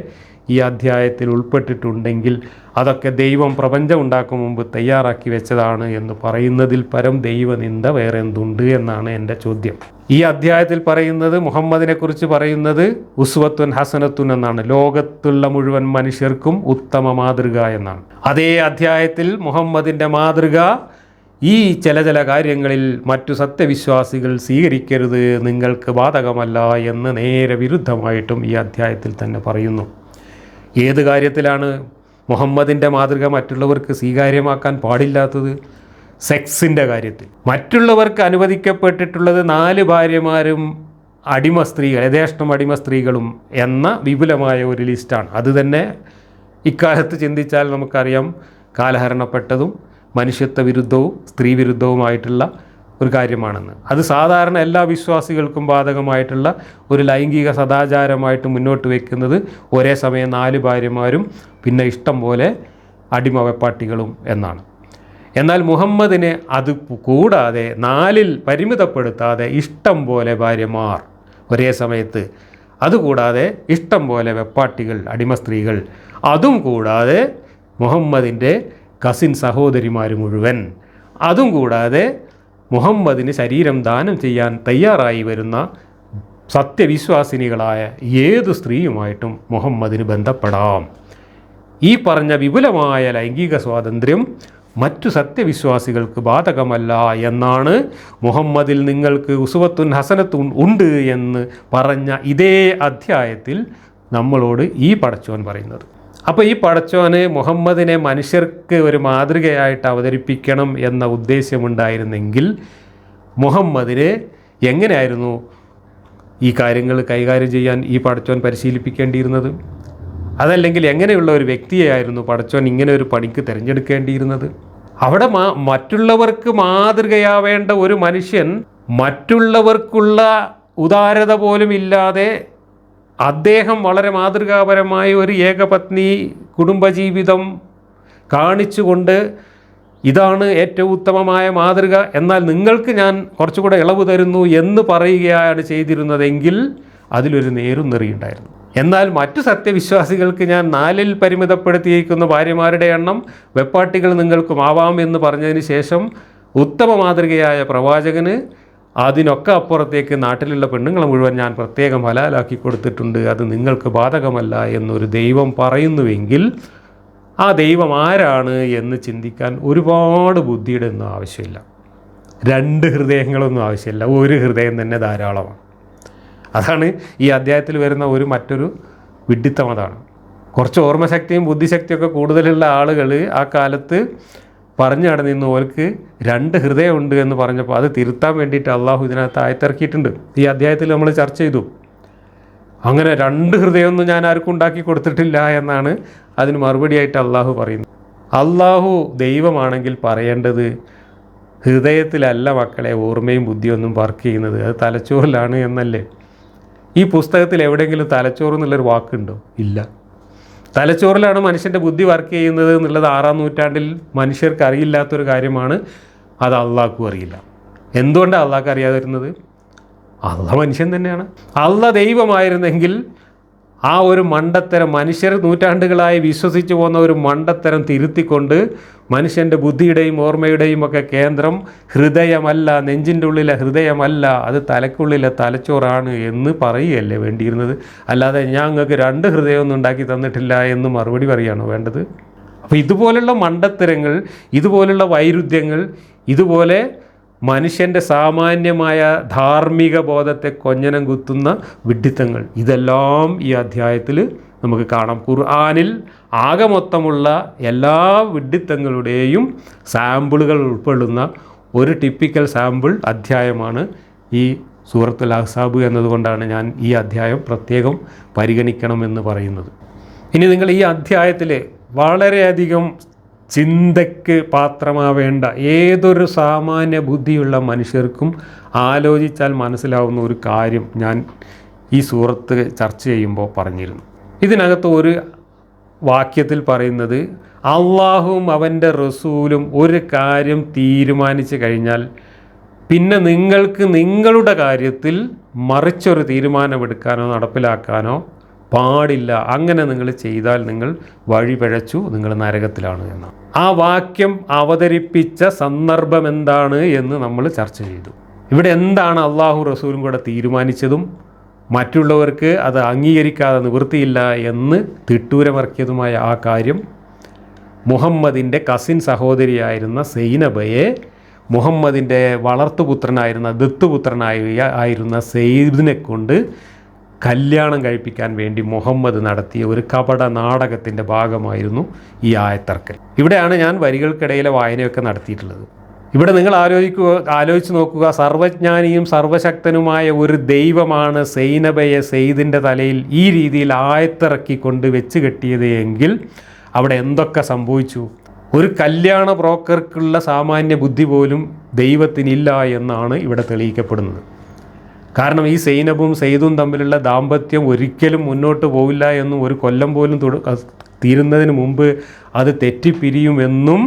ഈ അധ്യായത്തിൽ ഉൾപ്പെട്ടിട്ടുണ്ടെങ്കിൽ അതൊക്കെ ദൈവം പ്രപഞ്ചം ഉണ്ടാക്കും മുമ്പ് തയ്യാറാക്കി വെച്ചതാണ് എന്ന് പറയുന്നതിൽ പരം ദൈവനിന്ദ വേറെ എന്തുണ്ട് എന്നാണ് എൻ്റെ ചോദ്യം. ഈ അധ്യായത്തിൽ പറയുന്നത്, മുഹമ്മദിനെ കുറിച്ച് പറയുന്നത് ഉസ്വത്തുൻ ഹസനത്തുൻ എന്നാണ്, ലോകത്തുള്ള മുഴുവൻ മനുഷ്യർക്കും ഉത്തമ മാതൃക എന്നാണ്. അതേ അധ്യായത്തിൽ മുഹമ്മദിൻ്റെ മാതൃക ഈ ചില കാര്യങ്ങളിൽ മറ്റു സത്യവിശ്വാസികൾ സ്വീകരിക്കരുത്, നിങ്ങൾക്ക് ബാധകമല്ല എന്ന് നേരെ വിരുദ്ധമായിട്ടും ഈ അധ്യായത്തിൽ തന്നെ പറയുന്നു. ഏത് കാര്യത്തിലാണ് മുഹമ്മദിൻ്റെ മാതൃക മറ്റുള്ളവർക്ക് സ്വീകാര്യമാക്കാൻ പാടില്ലാത്തത്? സെക്സിൻ്റെ കാര്യത്തിൽ. മറ്റുള്ളവർക്ക് അനുവദിക്കപ്പെട്ടിട്ടുള്ളത് 4 ഭാര്യമാരും അടിമ സ്ത്രീകൾ, യഥേഷ്ടം അടിമ സ്ത്രീകളും എന്ന വിപുലമായ ഒരു ലിസ്റ്റാണ്. അത് തന്നെ ഇക്കാലത്ത് ചിന്തിച്ചാൽ നമുക്കറിയാം കാലഹരണപ്പെട്ടതും മനുഷ്യത്വ വിരുദ്ധവും സ്ത്രീ വിരുദ്ധവുമായിട്ടുള്ള ഒരു കാര്യമാണെന്ന്. അത് സാധാരണ എല്ലാ വിശ്വാസികൾക്കും ബാധകമായിട്ടുള്ള ഒരു ലൈംഗിക സദാചാരമായിട്ട് മുന്നോട്ട് വയ്ക്കുന്നത് ഒരേ സമയം 4 ഭാര്യമാരും പിന്നെ ഇഷ്ടം പോലെ അടിമ വെപ്പാട്ടികളും എന്നാണ്. എന്നാൽ മുഹമ്മദിന് അത് കൂടാതെ 4ൽ പരിമിതപ്പെടുത്താതെ ഇഷ്ടം പോലെ ഭാര്യമാർ ഒരേ സമയത്ത്, അതുകൂടാതെ ഇഷ്ടം പോലെ വെപ്പാട്ടികൾ അടിമ സ്ത്രീകൾ, അതും കൂടാതെ മുഹമ്മദിൻ്റെ കസിൻ സഹോദരിമാർ മുഴുവൻ, അതും കൂടാതെ മുഹമ്മദിന് ശരീരം ദാനം ചെയ്യാൻ തയ്യാറായി വരുന്ന സത്യവിശ്വാസിനികളായ ഏതു സ്ത്രീയുമായിട്ടും മുഹമ്മദിന് ബന്ധപ്പെടാം. ഈ പറഞ്ഞ വിപുലമായ ലൈംഗിക സ്വാതന്ത്ര്യം മറ്റു സത്യവിശ്വാസികൾക്ക് ബാധകമല്ല എന്നാണ് മുഹമ്മദിൽ നിങ്ങൾക്ക് ഉസ്വത്തുൻ ഹസനത്തുൻ ഉണ്ട് എന്ന് പറഞ്ഞ ഇതേ അധ്യായത്തിൽ നമ്മളോട് ഈ പടച്ചോൻ പറയുന്നത്. അപ്പോൾ ഈ പടച്ചോന് മുഹമ്മദിനെ മനുഷ്യർക്ക് ഒരു മാതൃകയായിട്ട് അവതരിപ്പിക്കണം എന്ന ഉദ്ദേശ്യമുണ്ടായിരുന്നെങ്കിൽ മുഹമ്മദിനെ എങ്ങനെയായിരുന്നു ഈ കാര്യങ്ങൾ കൈകാര്യം ചെയ്യാൻ ഈ പടച്ചോൻ പരിശീലിപ്പിക്കേണ്ടിയിരുന്നത്? അതല്ലെങ്കിൽ എങ്ങനെയുള്ള ഒരു വ്യക്തിയെയായിരുന്നു പടച്ചോൻ ഇങ്ങനെ ഒരു പണിക്ക് തിരഞ്ഞെടുക്കേണ്ടിയിരുന്നത്? അവിടെ മറ്റുള്ളവർക്ക് മാതൃകയാവേണ്ട ഒരു മനുഷ്യൻ മറ്റുള്ളവർക്കുള്ള ഉദാരത പോലും ഇല്ലാതെ അദ്ദേഹം വളരെ മാതൃകാപരമായ ഒരു ഏകപത്നി കുടുംബജീവിതം കാണിച്ചുകൊണ്ട് ഇതാണ് ഏറ്റവും ഉത്തമമായ മാതൃക, എന്നാൽ നിങ്ങൾക്ക് ഞാൻ കുറച്ചുകൂടെ ഇളവ് തരുന്നു എന്ന് പറയുകയാണ് ചെയ്തിരുന്നതെങ്കിൽ അതിലൊരു നേരും നെറിയുണ്ടായിരുന്നു. എന്നാൽ മറ്റു സത്യവിശ്വാസികൾക്ക് ഞാൻ 4ൽ പരിമിതപ്പെടുത്തിയിരിക്കുന്ന ഭാര്യമാരുടെ എണ്ണം വെപ്പാട്ടികൾ നിങ്ങൾക്കും ആവാം എന്ന് പറഞ്ഞതിന് ശേഷം ഉത്തമ മാതൃകയായ പ്രവാചകന് അതിനൊക്കെ അപ്പുറത്തേക്ക് നാട്ടിലുള്ള പെണ്ണുങ്ങളെ മുഴുവൻ ഞാൻ പ്രത്യേകം ഹലാലാക്കി കൊടുത്തിട്ടുണ്ട്, അത് നിങ്ങൾക്ക് ബാധകമല്ല എന്നൊരു ദൈവം പറയുന്നുവെങ്കിൽ ആ ദൈവം ആരാണ് എന്ന് ചിന്തിക്കാൻ ഒരുപാട് ബുദ്ധിയുടെ ഒന്നും ആവശ്യമില്ല, 2 ഹൃദയങ്ങളൊന്നും ആവശ്യമില്ല, ഒരു ഹൃദയം തന്നെ ധാരാളമാണ്. അതാണ് ഈ അധ്യായത്തിൽ വരുന്ന മറ്റൊരു വിഡ്ഢിത്തം. അതാണ് കുറച്ച് ഓർമ്മശക്തിയും ബുദ്ധിശക്തിയൊക്കെ കൂടുതലുള്ള ആളുകൾ ആ കാലത്ത് പറഞ്ഞു നടന്നിരുന്നു ഓർക്ക് 2 ഹൃദയമുണ്ട് എന്ന് പറഞ്ഞപ്പോൾ അത് തിരുത്താൻ വേണ്ടിയിട്ട് അള്ളാഹു ഇതിനകത്ത് ആയത്തിറക്കിയിട്ടുണ്ട്. ഈ അധ്യായത്തിൽ നമ്മൾ ചർച്ച ചെയ്തു. അങ്ങനെ 2 ഹൃദയമൊന്നും ഞാൻ ആർക്കും ഉണ്ടാക്കി കൊടുത്തിട്ടില്ല എന്നാണ് അതിന് മറുപടിയായിട്ട് അള്ളാഹു പറയുന്നത്. അള്ളാഹു ദൈവമാണെങ്കിൽ പറയേണ്ടത് ഹൃദയത്തിലല്ല മക്കളെ ഓർമ്മയും ബുദ്ധിയൊന്നും വർക്ക് ചെയ്യുന്നത്, അത് തലച്ചോറിലാണ് എന്നല്ലേ. ഈ പുസ്തകത്തിൽ എവിടെയെങ്കിലും തലച്ചോറ് എന്നുള്ളൊരു വാക്കുണ്ടോ? ഇല്ല. തലച്ചോറിലാണ് മനുഷ്യൻ്റെ ബുദ്ധി വർക്ക് ചെയ്യുന്നത് എന്നുള്ളത് 6-ാം നൂറ്റാണ്ടിൽ മനുഷ്യർക്ക് അറിയില്ലാത്തൊരു കാര്യമാണ്. അത് അള്ളാഹ്ക്കും അറിയില്ല. എന്തുകൊണ്ടാണ് അള്ളാഹ്ക്ക് അറിയാതെ വരുന്നത്? അള്ളാഹ് മനുഷ്യൻ തന്നെയാണ്. അള്ളാഹ് ദൈവമായിരുന്നെങ്കിൽ ആ ഒരു മണ്ടത്തരം, മനുഷ്യർ നൂറ്റാണ്ടുകളായി വിശ്വസിച്ച് പോകുന്ന ഒരു മണ്ടത്തരം തിരുത്തിക്കൊണ്ട് മനുഷ്യൻ്റെ ബുദ്ധിയുടെയും ഓർമ്മയുടെയും ഒക്കെ കേന്ദ്രം ഹൃദയമല്ല, നെഞ്ചിൻ്റെ ഉള്ളിലെ ഹൃദയമല്ല, അത് തലയ്ക്കുള്ളിലെ തലച്ചോറാണ് എന്ന് പറയുകയല്ലേ വേണ്ടിയിരുന്നത്. അല്ലാതെ ഞങ്ങൾക്ക് 2 ഹൃദയമൊന്നും ഉണ്ടാക്കി തന്നിട്ടില്ല എന്ന് മറുപടി പറയുകയാണോ വേണ്ടത്? അപ്പോൾ ഇതുപോലുള്ള മണ്ടത്തരങ്ങൾ, ഇതുപോലുള്ള വൈരുദ്ധ്യങ്ങൾ, ഇതുപോലെ മനുഷ്യൻ്റെ സാമാന്യമായ ധാർമ്മിക ബോധത്തെ കൊഞ്ഞനം കുത്തുന്ന വിഡ്ഢിത്തങ്ങൾ, ഇതെല്ലാം ഈ അധ്യായത്തിൽ നമുക്ക് കാണാം. ഖുർആനിൽ ആകെ മൊത്തമുള്ള എല്ലാ വിഡ്ഢിത്തങ്ങളുടെയും സാമ്പിളുകൾ ഉൾക്കൊള്ളുന്ന ഒരു ടിപ്പിക്കൽ സാമ്പിൾ അധ്യായമാണ് ഈ സൂറത്തുൽ അഹ്സാബ് എന്നതുകൊണ്ടാണ് ഞാൻ ഈ അധ്യായം പ്രത്യേകം പരിഗണിക്കണമെന്ന് പറയുന്നത്. ഇനി നിങ്ങൾ ഈ അധ്യായത്തിൽ വളരെയധികം ചിന്തയ്ക്ക് പാത്രമാവേണ്ട ഏതൊരു സാമാന്യ ബുദ്ധിയുള്ള മനുഷ്യർക്കും ആലോചിച്ചാൽ മനസ്സിലാവുന്ന ഒരു കാര്യം ഞാൻ ഈ സൂറത്ത് ചർച്ച ചെയ്യുമ്പോൾ പറഞ്ഞിരുന്നു. ഇതിനകത്ത് ഒരു വാക്യത്തിൽ പറയുന്നത്, അള്ളാഹുവും അവൻ്റെ റസൂലും ഒരു കാര്യം തീരുമാനിച്ചു കഴിഞ്ഞാൽ പിന്നെ നിങ്ങൾക്ക് നിങ്ങളുടെ കാര്യത്തിൽ മറിച്ചൊരു തീരുമാനമെടുക്കാനോ നടപ്പിലാക്കാനോ പാടില്ല. അങ്ങനെ നിങ്ങൾ ചെയ്താൽ നിങ്ങൾ വഴിപിഴച്ചു, നിങ്ങൾ നരകത്തിലാണ് എന്നാണ്. ആ വാക്യം അവതരിപ്പിച്ച സന്ദർഭം എന്താണ് എന്ന് നമ്മൾ ചർച്ച ചെയ്തു. ഇവിടെ എന്താണ് അള്ളാഹു റസൂലും കൂടെ തീരുമാനിച്ചതും മറ്റുള്ളവർക്ക് അത് അംഗീകരിക്കാതെ നിവൃത്തിയില്ല എന്ന് തിട്ടൂരമറക്കിയതുമായ ആ കാര്യം, മുഹമ്മദിൻ്റെ കസിൻ സഹോദരിയായിരുന്ന സൈനബയെ മുഹമ്മദിൻ്റെ വളർത്തുപുത്രനായിരുന്ന ദത്തുപുത്രനായിരുന്ന സെയ്ദിനെ കൊണ്ട് കല്യാണം കഴിപ്പിക്കാൻ വേണ്ടി മുഹമ്മദ് നടത്തിയ ഒരു കപട നാടകത്തിൻ്റെ ഭാഗമായിരുന്നു ഈ ആയത്തർക്കൽ. ഇവിടെയാണ് ഞാൻ വരികൾക്കിടയിലെ വായനയൊക്കെ നടത്തിയിട്ടുള്ളത്. ഇവിടെ നിങ്ങൾ ആലോചിച്ച് നോക്കുക, സർവജ്ഞാനിയും സർവശക്തനുമായ ഒരു ദൈവമാണ് സൈനബയെ സെയ്ദിൻ്റെ തലയിൽ ഈ രീതിയിൽ ആയത്തിറക്കിക്കൊണ്ട് വെച്ച് കെട്ടിയത് എങ്കിൽ അവിടെ എന്തൊക്കെ സംഭവിച്ചു? ഒരു കല്യാണ ബ്രോക്കർക്കുള്ള സാമാന്യ ബുദ്ധി പോലും ദൈവത്തിനില്ല എന്നാണ് ഇവിടെ തെളിയിക്കപ്പെടുന്നത്. കാരണം ഈ സൈനബും സെയ്ദും തമ്മിലുള്ള ദാമ്പത്യം ഒരിക്കലും മുന്നോട്ട് പോവില്ല എന്നും ഒരു കൊല്ലം പോലും തീരുന്നതിന് മുമ്പ് അത് തെറ്റിപ്പിരിയുമെന്നും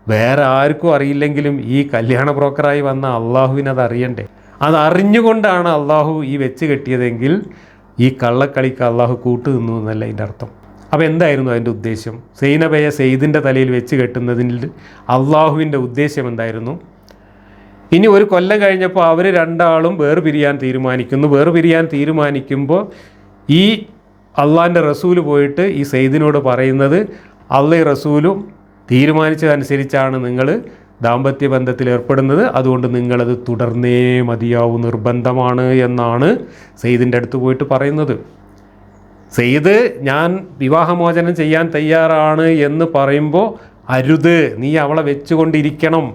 വേറെ ആർക്കും അറിയില്ലെങ്കിലും ഈ കല്യാണ ബ്രോക്കറായി വന്ന അള്ളാഹുവിനത് അറിയണ്ടേ? അതറിഞ്ഞുകൊണ്ടാണ് അള്ളാഹു ഈ വെച്ച് കെട്ടിയതെങ്കിൽ ഈ കള്ളക്കളിക്ക് അള്ളാഹു കൂട്ടുനിന്നു എന്നല്ല അതിൻ്റെ അർത്ഥം. അപ്പോൾ എന്തായിരുന്നു അതിൻ്റെ ഉദ്ദേശം? സൈനബയെ സെയ്ദിൻ്റെ തലയിൽ വെച്ച് കെട്ടുന്നതിൽ അള്ളാഹുവിൻ്റെ ഉദ്ദേശം എന്തായിരുന്നു? ഇനി ഒരു കൊല്ലം കഴിഞ്ഞപ്പോൾ അവർ രണ്ടാളും വേർപിരിയാൻ തീരുമാനിക്കുമ്പോൾ ഈ അള്ളാഹിൻ്റെ റസൂല് പോയിട്ട് ഈ സെയ്ദിനോട് പറയുന്നത്, അള്ളാഹ് റസൂലും തീരുമാനിച്ചതനുസരിച്ചാണ് നിങ്ങൾ ദാമ്പത്യ ബന്ധത്തിൽ ഏർപ്പെടുന്നത്, അതുകൊണ്ട് നിങ്ങളത് തുടർന്നേ മതിയാവൂ, നിർബന്ധമാണ് എന്നാണ് സെയ്ദിൻ്റെ അടുത്ത് പോയിട്ട് പറയുന്നത്. സെയ്ദ് ഞാൻ വിവാഹമോചനം ചെയ്യാൻ തയ്യാറാണ് എന്ന് പറയുമ്പോൾ, അരുത്, നീ അവളെ വെച്ചുകൊണ്ടിരിക്കണം,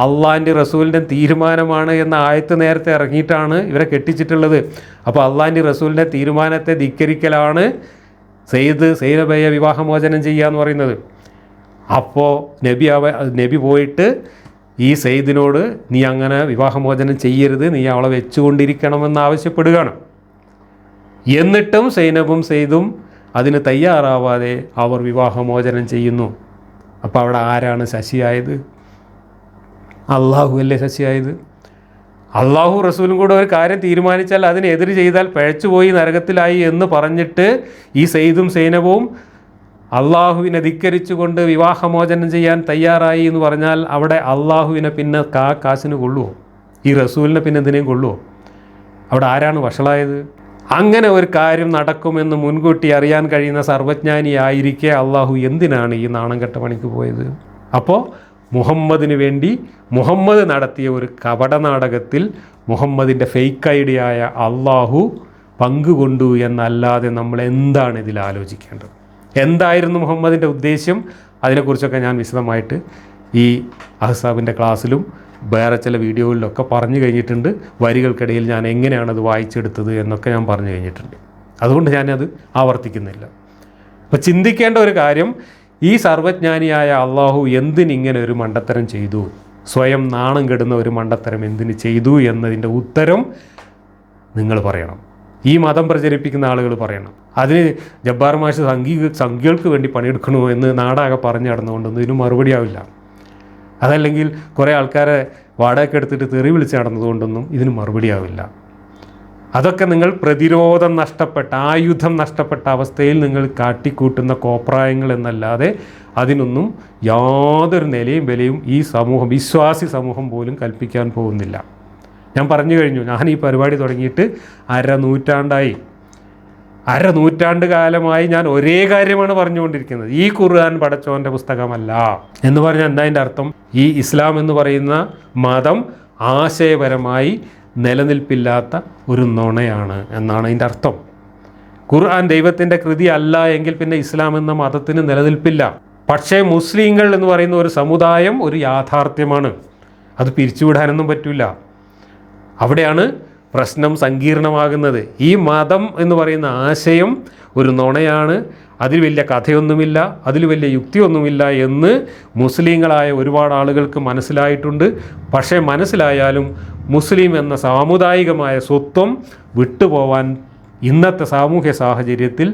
അള്ളാഹിൻ്റെ റസൂലിൻ്റെ തീരുമാനമാണ് എന്ന ആയത്ത് നേരത്തെ ഇറങ്ങിയിട്ടാണ് ഇവരെ കെട്ടിച്ചിട്ടുള്ളത്. അപ്പോൾ അള്ളാഹിൻ്റെ റസൂലിൻ്റെ തീരുമാനത്തെ ധിക്കരിക്കലാണ് സൈനബയെ വിവാഹമോചനം ചെയ്യുക എന്ന് പറയുന്നത്. അപ്പോൾ നബി പോയിട്ട് ഈ സെയ്ദിനോട് നീ അങ്ങനെ വിവാഹമോചനം ചെയ്യരുത്, നീ അവളെ വെച്ചുകൊണ്ടിരിക്കണമെന്ന് ആവശ്യപ്പെടുകയാണ്. എന്നിട്ടും സൈനബും സെയ്ദും അതിന് തയ്യാറാവാതെ അവർ വിവാഹമോചനം ചെയ്യുന്നു. അപ്പോൾ അവിടെ ആരാണ് ശശിയായത്? അള്ളാഹു അല്ലേ ശശിയായത്? അള്ളാഹു റസൂലും കൂടെ ഒരു കാര്യം തീരുമാനിച്ചാൽ അതിനെതിര് ചെയ്താൽ പിഴച്ചുപോയി നരകത്തിലായി എന്ന് പറഞ്ഞിട്ട് ഈ സെയ്ദും സൈനബും അള്ളാഹുവിനെ ധിക്കരിച്ചുകൊണ്ട് വിവാഹമോചനം ചെയ്യാൻ തയ്യാറായി എന്ന് പറഞ്ഞാൽ അവിടെ അള്ളാഹുവിനെ പിന്നെ കാശിന് കൊള്ളുമോ? ഈ റസൂലിനെ പിന്നെ എന്തിനേയും കൊള്ളുമോ? അവിടെ ആരാണ് വഷളായത്? അങ്ങനെ ഒരു കാര്യം നടക്കുമെന്ന് മുൻകൂട്ടി അറിയാൻ കഴിയുന്ന സർവജ്ഞാനിയായിരിക്കെ അള്ളാഹു എന്തിനാണ് ഈ നാണം കെട്ട പണിക്ക് പോയത്? അപ്പോൾ മുഹമ്മദിന് വേണ്ടി മുഹമ്മദ് നടത്തിയ ഒരു കപട നാടകത്തിൽ മുഹമ്മദിൻ്റെ ഫേക്ക് ഐഡിയായ അള്ളാഹു പങ്കുകൊണ്ടു എന്നല്ലാതെ നമ്മൾ എന്താണ് ഇതിൽ ആലോചിക്കേണ്ടത്? എന്തായിരുന്നു മുഹമ്മദിൻ്റെ ഉദ്ദേശ്യം? അതിനെക്കുറിച്ചൊക്കെ ഞാൻ വിശദമായിട്ട് ഈ അഹ്സാബിൻ്റെ ക്ലാസ്സിലും വേറെ ചില വീഡിയോകളിലൊക്കെ പറഞ്ഞു കഴിഞ്ഞിട്ടുണ്ട്. വരികൾക്കിടയിൽ ഞാൻ എങ്ങനെയാണത് വായിച്ചെടുത്തത് എന്നൊക്കെ ഞാൻ പറഞ്ഞു കഴിഞ്ഞിട്ടുണ്ട്. അതുകൊണ്ട് ഞാനത് ആവർത്തിക്കുന്നില്ല. അപ്പോൾ ചിന്തിക്കേണ്ട ഒരു കാര്യം, ഈ സർവജ്ഞാനിയായ അള്ളാഹു എന്തിനിങ്ങനെ ഒരു മണ്ടത്തരം ചെയ്തു, സ്വയം നാണം കെടുന്ന ഒരു മണ്ടത്തരം എന്തിന് ചെയ്തു എന്നതിൻ്റെ ഉത്തരം നിങ്ങൾ പറയണം. ഈ മതം പ്രചരിപ്പിക്കുന്ന ആളുകൾ പറയണം. അതിന് ജബ്ബാർ മാഷ് സംഖ്യകൾക്ക് വേണ്ടി പണിയെടുക്കണോ എന്ന് നാടാകെ പറഞ്ഞു നടന്നുകൊണ്ടൊന്നും ഇതിന് മറുപടി ആവില്ല. അതല്ലെങ്കിൽ കുറേ ആൾക്കാരെ വാടകയ്ക്ക് എടുത്തിട്ട് തെറി വിളിച്ച് നടന്നതുകൊണ്ടൊന്നും ഇതിന് മറുപടി ആവില്ല. അതൊക്കെ നിങ്ങൾ പ്രതിരോധം നഷ്ടപ്പെട്ട, ആയുധം നഷ്ടപ്പെട്ട അവസ്ഥയിൽ നിങ്ങൾ കാട്ടിക്കൂട്ടുന്ന കോപ്രായങ്ങൾ എന്നല്ലാതെ അതിനൊന്നും യാതൊരു നിലയും വിലയും ഈ സമൂഹം, വിശ്വാസി സമൂഹം പോലും കൽപ്പിക്കാൻ പോകുന്നില്ല. ഞാൻ പറഞ്ഞു കഴിഞ്ഞു, ഞാൻ ഈ പരിപാടി തുടങ്ങിയിട്ട് അര നൂറ്റാണ്ട് കാലമായി ഞാൻ ഒരേ കാര്യമാണ് പറഞ്ഞുകൊണ്ടിരിക്കുന്നത്. ഈ ഖുർആൻ പടച്ചോൻ്റെ പുസ്തകമല്ല എന്ന് പറഞ്ഞാൽ എന്താ അതിൻ്റെ അർത്ഥം? ഈ ഇസ്ലാം എന്ന് പറയുന്ന മതം ആശയപരമായി നിലനിൽപ്പില്ലാത്ത ഒരു നുണയാണ് എന്നാണ് അതിൻ്റെ അർത്ഥം. ഖുർആൻ ദൈവത്തിൻ്റെ കൃതി അല്ല എങ്കിൽ പിന്നെ ഇസ്ലാം എന്ന മതത്തിന് നിലനിൽപ്പില്ല. പക്ഷേ മുസ്ലിങ്ങൾ എന്ന് പറയുന്ന ഒരു സമുദായം ഒരു യാഥാർത്ഥ്യമാണ്, അത് പിരിച്ചുവിടാനൊന്നും പറ്റില്ല. അവിടെയാണ് പ്രശ്നം സങ്കീർണമാകുന്നത്. ഈ മതം എന്ന് പറയുന്ന ആശയം ഒരു നുണയാണ്. അതിൽ വലിയ കഥയൊന്നുമില്ല, അതിൽ വലിയ യുക്തിയൊന്നുമില്ല എന്ന് മുസ്ലിങ്ങളായ ഒരുപാട് ആളുകൾക്ക് മനസ്സിലായിട്ടുണ്ട്. പക്ഷേ മനസ്സിലായാലും മുസ്ലിം എന്ന സാമുദായികമായ സ്വത്വം വിട്ടുപോവാൻ ഇന്നത്തെ സാമൂഹ്യ സാഹചര്യത്തിൽ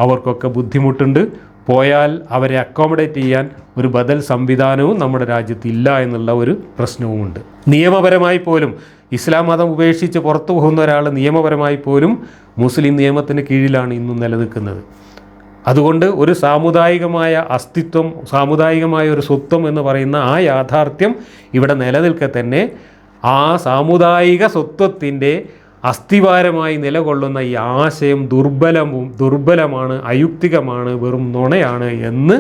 അവർക്കൊക്കെ ബുദ്ധിമുട്ടുണ്ട്. പോയാൽ അവരെ അക്കോമഡേറ്റ് ചെയ്യാൻ ഒരു ബദൽ സംവിധാനവും നമ്മുടെ രാജ്യത്ത് ഇല്ല എന്നുള്ള ഒരു പ്രശ്നവുമുണ്ട്. നിയമപരമായി പോലും ഇസ്ലാം മതം ഉപേക്ഷിച്ച് പുറത്തു പോകുന്ന ഒരാൾ നിയമപരമായി പോലും മുസ്ലിം നിയമത്തിന് കീഴിലാണ് ഇന്നും നിലനിൽക്കുന്നത്. അതുകൊണ്ട് ഒരു സാമുദായികമായ അസ്തിത്വം, സാമുദായികമായ ഒരു സ്വത്വം എന്ന് പറയുന്ന ആ യാഥാർത്ഥ്യം ഇവിടെ നിലനിൽക്കെ തന്നെ ആ സാമുദായിക സ്വത്വത്തിൻ്റെ അസ്ഥിവാരമായി നിലകൊള്ളുന്ന ഈ ആശയം ദുർബലമാണ്, അയുക്തികമാണ്, വെറും നുണയാണ് എന്ന്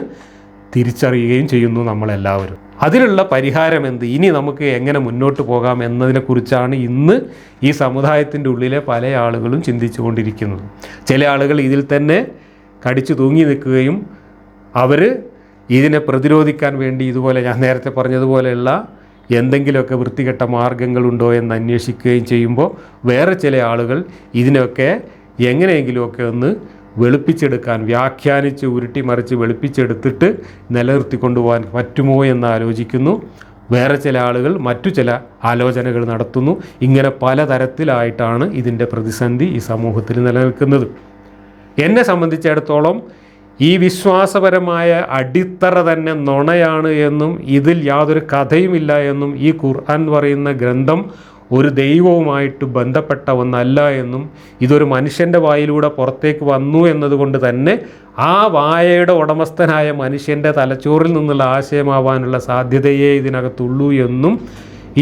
തിരിച്ചറിയുകയും ചെയ്യുന്നു നമ്മളെല്ലാവരും. അതിനുള്ള പരിഹാരം എന്ത്, ഇനി നമുക്ക് എങ്ങനെ മുന്നോട്ട് പോകാം എന്നതിനെക്കുറിച്ചാണ് ഇന്ന് ഈ സമുദായത്തിൻ്റെ ഉള്ളിലെ പല ആളുകളും ചിന്തിച്ചു കൊണ്ടിരിക്കുന്നത്. ചില ആളുകൾ ഇതിൽ തന്നെ കടിച്ചു തൂങ്ങി നിൽക്കുകയും അവർ ഇതിനെ പ്രതിരോധിക്കാൻ വേണ്ടി ഇതുപോലെ ഞാൻ നേരത്തെ പറഞ്ഞതുപോലെയുള്ള എന്തെങ്കിലുമൊക്കെ വൃത്തികെട്ട മാർഗങ്ങളുണ്ടോ എന്ന് അന്വേഷിക്കുകയും ചെയ്യുമ്പോൾ വേറെ ചില ആളുകൾ ഇതിനൊക്കെ എങ്ങനെയെങ്കിലുമൊക്കെ ഒന്ന് വെളുപ്പിച്ചെടുക്കാൻ, വ്യാഖ്യാനിച്ച് ഉരുട്ടിമറിച്ച് വെളുപ്പിച്ചെടുത്തിട്ട് നിലനിർത്തിക്കൊണ്ടുപോകാൻ പറ്റുമോ എന്ന് ആലോചിക്കുന്നു. വേറെ ചില ആളുകൾ മറ്റു ചില ആലോചനകൾ നടത്തുന്നു. ഇങ്ങനെ പലതരത്തിലായിട്ടാണ് ഇതിൻ്റെ പ്രതിസന്ധി ഈ സമൂഹത്തിൽ നിലനിൽക്കുന്നത്. എന്നെ സംബന്ധിച്ചിടത്തോളം ഈ വിശ്വാസപരമായ അടിത്തറ തന്നെ നുണയാണ് എന്നും ഇതിൽ യാതൊരു കഥയുമില്ല എന്നും ഈ ഖുർആൻ പറയുന്ന ഗ്രന്ഥം ഒരു ദൈവവുമായിട്ട് ബന്ധപ്പെട്ട ഒന്നല്ല എന്നും ഇതൊരു മനുഷ്യൻ്റെ വായിലൂടെ പുറത്തേക്ക് വന്നു എന്നതുകൊണ്ട് തന്നെ ആ വായയുടെ ഉടമസ്ഥനായ മനുഷ്യൻ്റെ തലച്ചോറിൽ നിന്നുള്ള ആശയമാവാനുള്ള സാധ്യതയേ ഇതിനകത്തുള്ളൂ എന്നും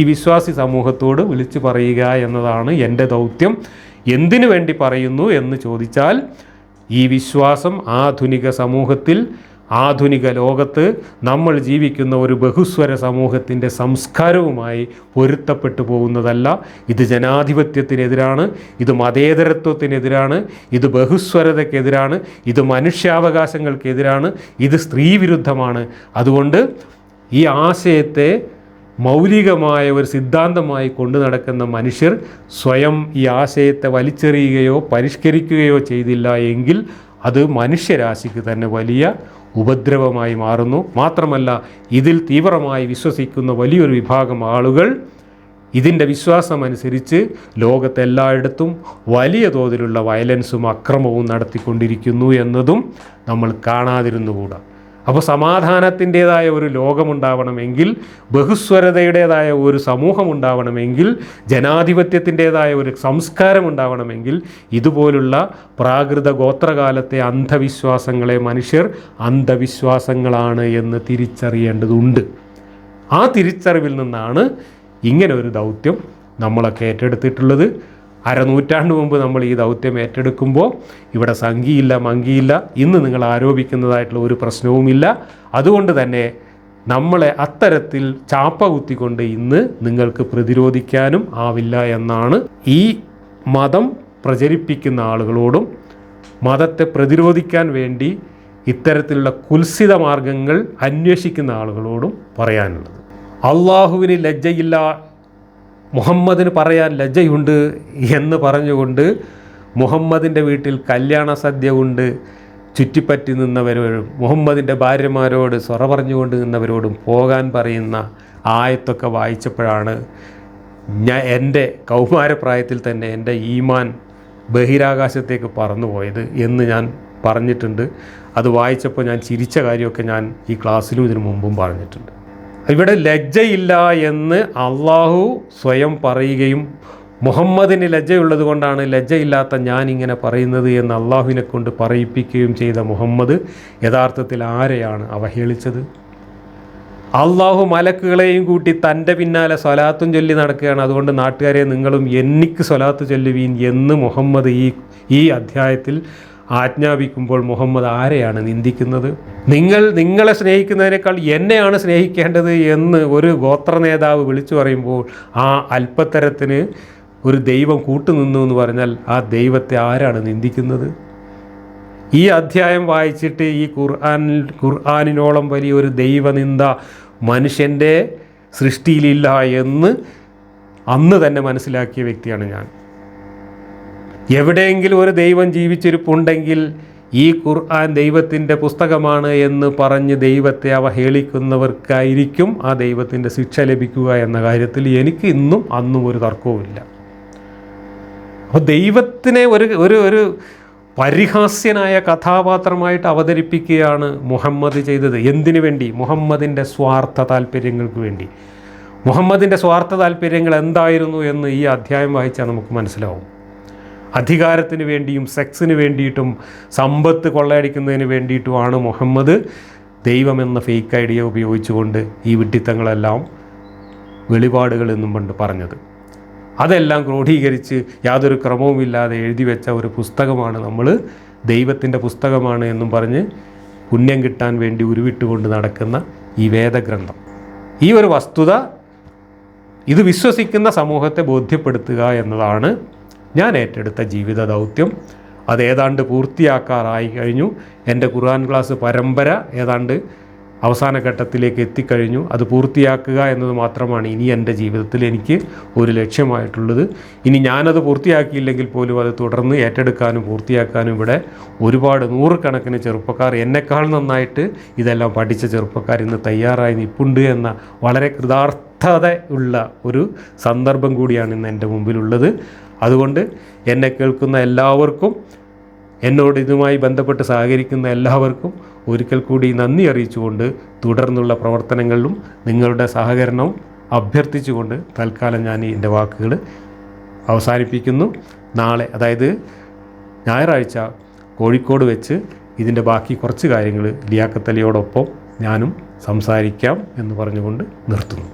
ഈ വിശ്വാസി സമൂഹത്തോട് വിളിച്ചു പറയുക എന്നതാണ് എൻ്റെ ദൗത്യം. എന്തിനു വേണ്ടി പറയുന്നു എന്ന് ചോദിച്ചാൽ, ഈ വിശ്വാസം ആധുനിക സമൂഹത്തിൽ, ആധുനിക ലോകത്ത് നമ്മൾ ജീവിക്കുന്ന ഒരു ബഹുസ്വര സമൂഹത്തിൻ്റെ സംസ്കാരവുമായി പൊരുത്തപ്പെട്ടു പോകുന്നതല്ല. ഇത് ജനാധിപത്യത്തിനെതിരാണ്, ഇത് മതേതരത്വത്തിനെതിരാണ്, ഇത് ബഹുസ്വരതയ്ക്കെതിരാണ്, ഇത് മനുഷ്യാവകാശങ്ങൾക്കെതിരാണ്, ഇത് സ്ത്രീവിരുദ്ധമാണ്. അതുകൊണ്ട് ഈ ആശയത്തെ മൗലികമായ ഒരു സിദ്ധാന്തമായി കൊണ്ടു നടക്കുന്ന മനുഷ്യർ സ്വയം ഈ ആശയത്തെ വലിച്ചെറിയുകയോ പരിഷ്കരിക്കുകയോ ചെയ്തില്ല എങ്കിൽ അത് മനുഷ്യരാശിക്ക് തന്നെ വലിയ ഉപദ്രവമായി മാറുന്നു. മാത്രമല്ല, ഇതിൽ തീവ്രമായി വിശ്വസിക്കുന്ന വലിയൊരു വിഭാഗം ആളുകൾ ഇതിൻ്റെ വിശ്വാസമനുസരിച്ച് ലോകത്തെല്ലായിടത്തും വലിയ തോതിലുള്ള വയലൻസും അക്രമവും നടത്തിക്കൊണ്ടിരിക്കുന്നു എന്നതും നമ്മൾ കാണാതിരുന്നുകൂടാ. അപ്പോൾ സമാധാനത്തിൻ്റേതായ ഒരു ലോകമുണ്ടാവണമെങ്കിൽ, ബഹുസ്വരതയുടേതായ ഒരു സമൂഹമുണ്ടാവണമെങ്കിൽ, ജനാധിപത്യത്തിൻ്റേതായ ഒരു സംസ്കാരം ഉണ്ടാവണമെങ്കിൽ ഇതുപോലുള്ള പ്രാകൃത ഗോത്രകാലത്തെ അന്ധവിശ്വാസങ്ങളെ മനുഷ്യർ അന്ധവിശ്വാസങ്ങളാണ് എന്ന് തിരിച്ചറിയേണ്ടതുണ്ട്. ആ തിരിച്ചറിവിൽ നിന്നാണ് ഇങ്ങനെ ഒരു ദൗത്യം നമ്മളൊക്കെ ഏറ്റെടുത്തിട്ടുള്ളത്. അരനൂറ്റാണ്ട് മുമ്പ് നമ്മൾ ഈ ദൗത്യം ഏറ്റെടുക്കുമ്പോൾ ഇവിടെ സംഖ്യയില്ല, മങ്കിയില്ല, ഇന്ന് നിങ്ങൾ ആരോപിക്കുന്നതായിട്ടുള്ള ഒരു പ്രശ്നവുമില്ല. അതുകൊണ്ട് തന്നെ നമ്മളെ അത്തരത്തിൽ ചാപ്പ കുത്തിക്കൊണ്ട് ഇന്ന് നിങ്ങൾക്ക് പ്രതിരോധിക്കാനും ആവില്ല എന്നാണ് ഈ മതം പ്രചരിപ്പിക്കുന്ന ആളുകളോടും മതത്തെ പ്രതിരോധിക്കാൻ വേണ്ടി ഇത്തരത്തിലുള്ള കുൽസിത മാർഗങ്ങൾ അന്വേഷിക്കുന്ന ആളുകളോടും പറയാനുള്ളത്. അള്ളാഹുവിന് ലജ്ജയില്ല, മുഹമ്മദിന് പറയാൻ ലജ്ജയുണ്ട് എന്ന് പറഞ്ഞുകൊണ്ട് മുഹമ്മദിൻ്റെ വീട്ടിൽ കല്യാണ സദ്യ കൊണ്ട് ചുറ്റിപ്പറ്റി നിന്നവരോടും മുഹമ്മദിൻ്റെ ഭാര്യമാരോട് സൊറ പറഞ്ഞുകൊണ്ട് നിന്നവരോടും പോകാൻ പറയുന്ന ആയത്തൊക്കെ വായിച്ചപ്പോഴാണ് എൻ്റെ കൗമാരപ്രായത്തിൽ തന്നെ എൻ്റെ ഈമാൻ ബഹിരാകാശത്തേക്ക് പറന്നുപോയത് എന്ന് ഞാൻ പറഞ്ഞിട്ടുണ്ട്. അത് വായിച്ചപ്പോൾ ഞാൻ ചിരിച്ച കാര്യമൊക്കെ ഞാൻ ഈ ക്ലാസ്സിലും ഇതിനു മുമ്പും പറഞ്ഞിട്ടുണ്ട്. ഇവിടെ ലജ്ജയില്ല എന്ന് അള്ളാഹു സ്വയം പറയുകയും മുഹമ്മദിന് ലജ്ജയുള്ളത് കൊണ്ടാണ് ലജ്ജയില്ലാത്ത ഞാനിങ്ങനെ പറയുന്നത് എന്ന് അള്ളാഹുവിനെ കൊണ്ട് പറയിപ്പിക്കുകയും ചെയ്ത മുഹമ്മദ് യഥാർത്ഥത്തിൽ ആരെയാണ് അവഹേളിച്ചത്? അള്ളാഹു മലക്കുകളെയും കൂട്ടി തൻ്റെ പിന്നാലെ സ്വലാത്തും ചൊല്ലി നടക്കുകയാണ്. അതുകൊണ്ട് നാട്ടുകാരെ നിങ്ങളും എനിക്ക് സ്വലാത്ത് ചൊല്ലുവീൻ എന്ന് മുഹമ്മദ് ഈ അധ്യായത്തിൽ ആജ്ഞാപിക്കുമ്പോൾ മുഹമ്മദ് ആരെയാണ് നിന്ദിക്കുന്നത്? നിങ്ങളെ സ്നേഹിക്കുന്നതിനേക്കാൾ എന്നെയാണ് സ്നേഹിക്കേണ്ടത് എന്ന് ഒരു ഗോത്ര നേതാവ് വിളിച്ചു പറയുമ്പോൾ ആ അല്പത്തരത്തിന് ഒരു ദൈവം കൂട്ടുനിന്നു എന്ന് പറഞ്ഞാൽ ആ ദൈവത്തെ ആരാണ് നിന്ദിക്കുന്നത്? ഈ അധ്യായം വായിച്ചിട്ട് ഈ ഖുർആനിനോളം വലിയൊരു ദൈവനിന്ദ മനുഷ്യൻ്റെ സൃഷ്ടിയിലില്ല എന്ന് അന്ന് തന്നെ മനസ്സിലാക്കിയ വ്യക്തിയാണ് ഞാൻ. എവിടെയെങ്കിലും ഒരു ദൈവം ജീവിച്ചിരിപ്പുണ്ടെങ്കിൽ ഈ ഖുർആൻ ദൈവത്തിൻ്റെ പുസ്തകമാണ് എന്ന് പറഞ്ഞ് ദൈവത്തെ അവഹേളിക്കുന്നവർക്കായിരിക്കും ആ ദൈവത്തിൻ്റെ ശിക്ഷ ലഭിക്കുക എന്ന കാര്യത്തിൽ എനിക്ക് ഇന്നും അന്നും ഒരു തർക്കവുമില്ല. അപ്പോൾ ദൈവത്തിനെ ഒരു പരിഹാസ്യനായ കഥാപാത്രമായിട്ട് അവതരിപ്പിക്കുകയാണ് മുഹമ്മദ് ചെയ്തത്. എന്തിനു വേണ്ടി? മുഹമ്മദിൻ്റെ സ്വാർത്ഥ താല്പര്യങ്ങൾക്ക് വേണ്ടി. മുഹമ്മദിൻ്റെ സ്വാർത്ഥ താല്പര്യങ്ങൾ എന്തായിരുന്നു എന്ന് ഈ അധ്യായം വായിച്ചാൽ നമുക്ക് മനസ്സിലാവും. അധികാരത്തിന് വേണ്ടിയും സെക്സിന് വേണ്ടിയിട്ടും സമ്പത്ത് കൊള്ളയടിക്കുന്നതിന് വേണ്ടിയിട്ടുമാണ് മുഹമ്മദ് ദൈവമെന്ന ഫേക്ക് ഐഡിയ ഉപയോഗിച്ചുകൊണ്ട് ഈ വിഡ്ഢിത്തങ്ങളെല്ലാം വെളിപാടുകൾ എന്നും കൊണ്ട് പറഞ്ഞത്. അതെല്ലാം ക്രോഡീകരിച്ച് യാതൊരു ക്രമവുമില്ലാതെ എഴുതി വെച്ച ഒരു പുസ്തകമാണ് നമ്മൾ ദൈവത്തിൻ്റെ പുസ്തകമാണ് എന്നും പറഞ്ഞ് പുണ്യം കിട്ടാൻ വേണ്ടി ഉരുവിട്ടുകൊണ്ട് നടക്കുന്ന ഈ വേദഗ്രന്ഥം. ഈ ഒരു വസ്തുത ഇത് വിശ്വസിക്കുന്ന സമൂഹത്തെ ബോധ്യപ്പെടുത്തുക എന്നതാണ് ഞാൻ ഏറ്റെടുത്ത ജീവിത ദൗത്യം. അത് ഏതാണ്ട് പൂർത്തിയാക്കാറായി കഴിഞ്ഞു. എൻ്റെ ഖുർആൻ ക്ലാസ് പരമ്പര ഏതാണ്ട് അവസാന ഘട്ടത്തിലേക്ക് എത്തിക്കഴിഞ്ഞു. അത് പൂർത്തിയാക്കുക എന്നത് മാത്രമാണ് ഇനി എൻ്റെ ജീവിതത്തിൽ എനിക്ക് ഒരു ലക്ഷ്യമായിട്ടുള്ളത്. ഇനി ഞാനത് പൂർത്തിയാക്കിയില്ലെങ്കിൽ പോലും അത് തുടർന്ന് ഏറ്റെടുക്കാനും പൂർത്തിയാക്കാനും ഇവിടെ ഒരുപാട് നൂറുകണക്കിന് ചെറുപ്പക്കാർ, എന്നെക്കാൾ നന്നായിട്ട് ഇതെല്ലാം പഠിച്ച ചെറുപ്പക്കാർ ഇന്ന് തയ്യാറായി നിൽപ്പുണ്ട് എന്ന വളരെ കൃതാർത്ഥതയുള്ള ഒരു സന്ദർഭം കൂടിയാണ് ഇന്ന് എൻ്റെ മുമ്പിലുള്ളത്. അതുകൊണ്ട് എന്നെ കേൾക്കുന്ന എല്ലാവർക്കും, എന്നോട് ഇതുമായി ബന്ധപ്പെട്ട് സഹകരിക്കുന്ന എല്ലാവർക്കും ഒരിക്കൽ കൂടി നന്ദി അറിയിച്ചുകൊണ്ട് തുടർന്നുള്ള പ്രവർത്തനങ്ങളിലും നിങ്ങളുടെ സഹകരണം അഭ്യർത്ഥിച്ചുകൊണ്ട് തൽക്കാലം ഞാൻ എൻ്റെ വാക്കുകൾ അവസാനിപ്പിക്കുന്നു. നാളെ, അതായത് ഞായറാഴ്ച കോഴിക്കോട് വെച്ച് ഇതിൻ്റെ ബാക്കി കുറച്ച് കാര്യങ്ങൾ ലിയാഖത്ത് അലിയോടൊപ്പം ഞാനും സംസാരിക്കാം എന്ന് പറഞ്ഞുകൊണ്ട് നിർത്തുന്നു.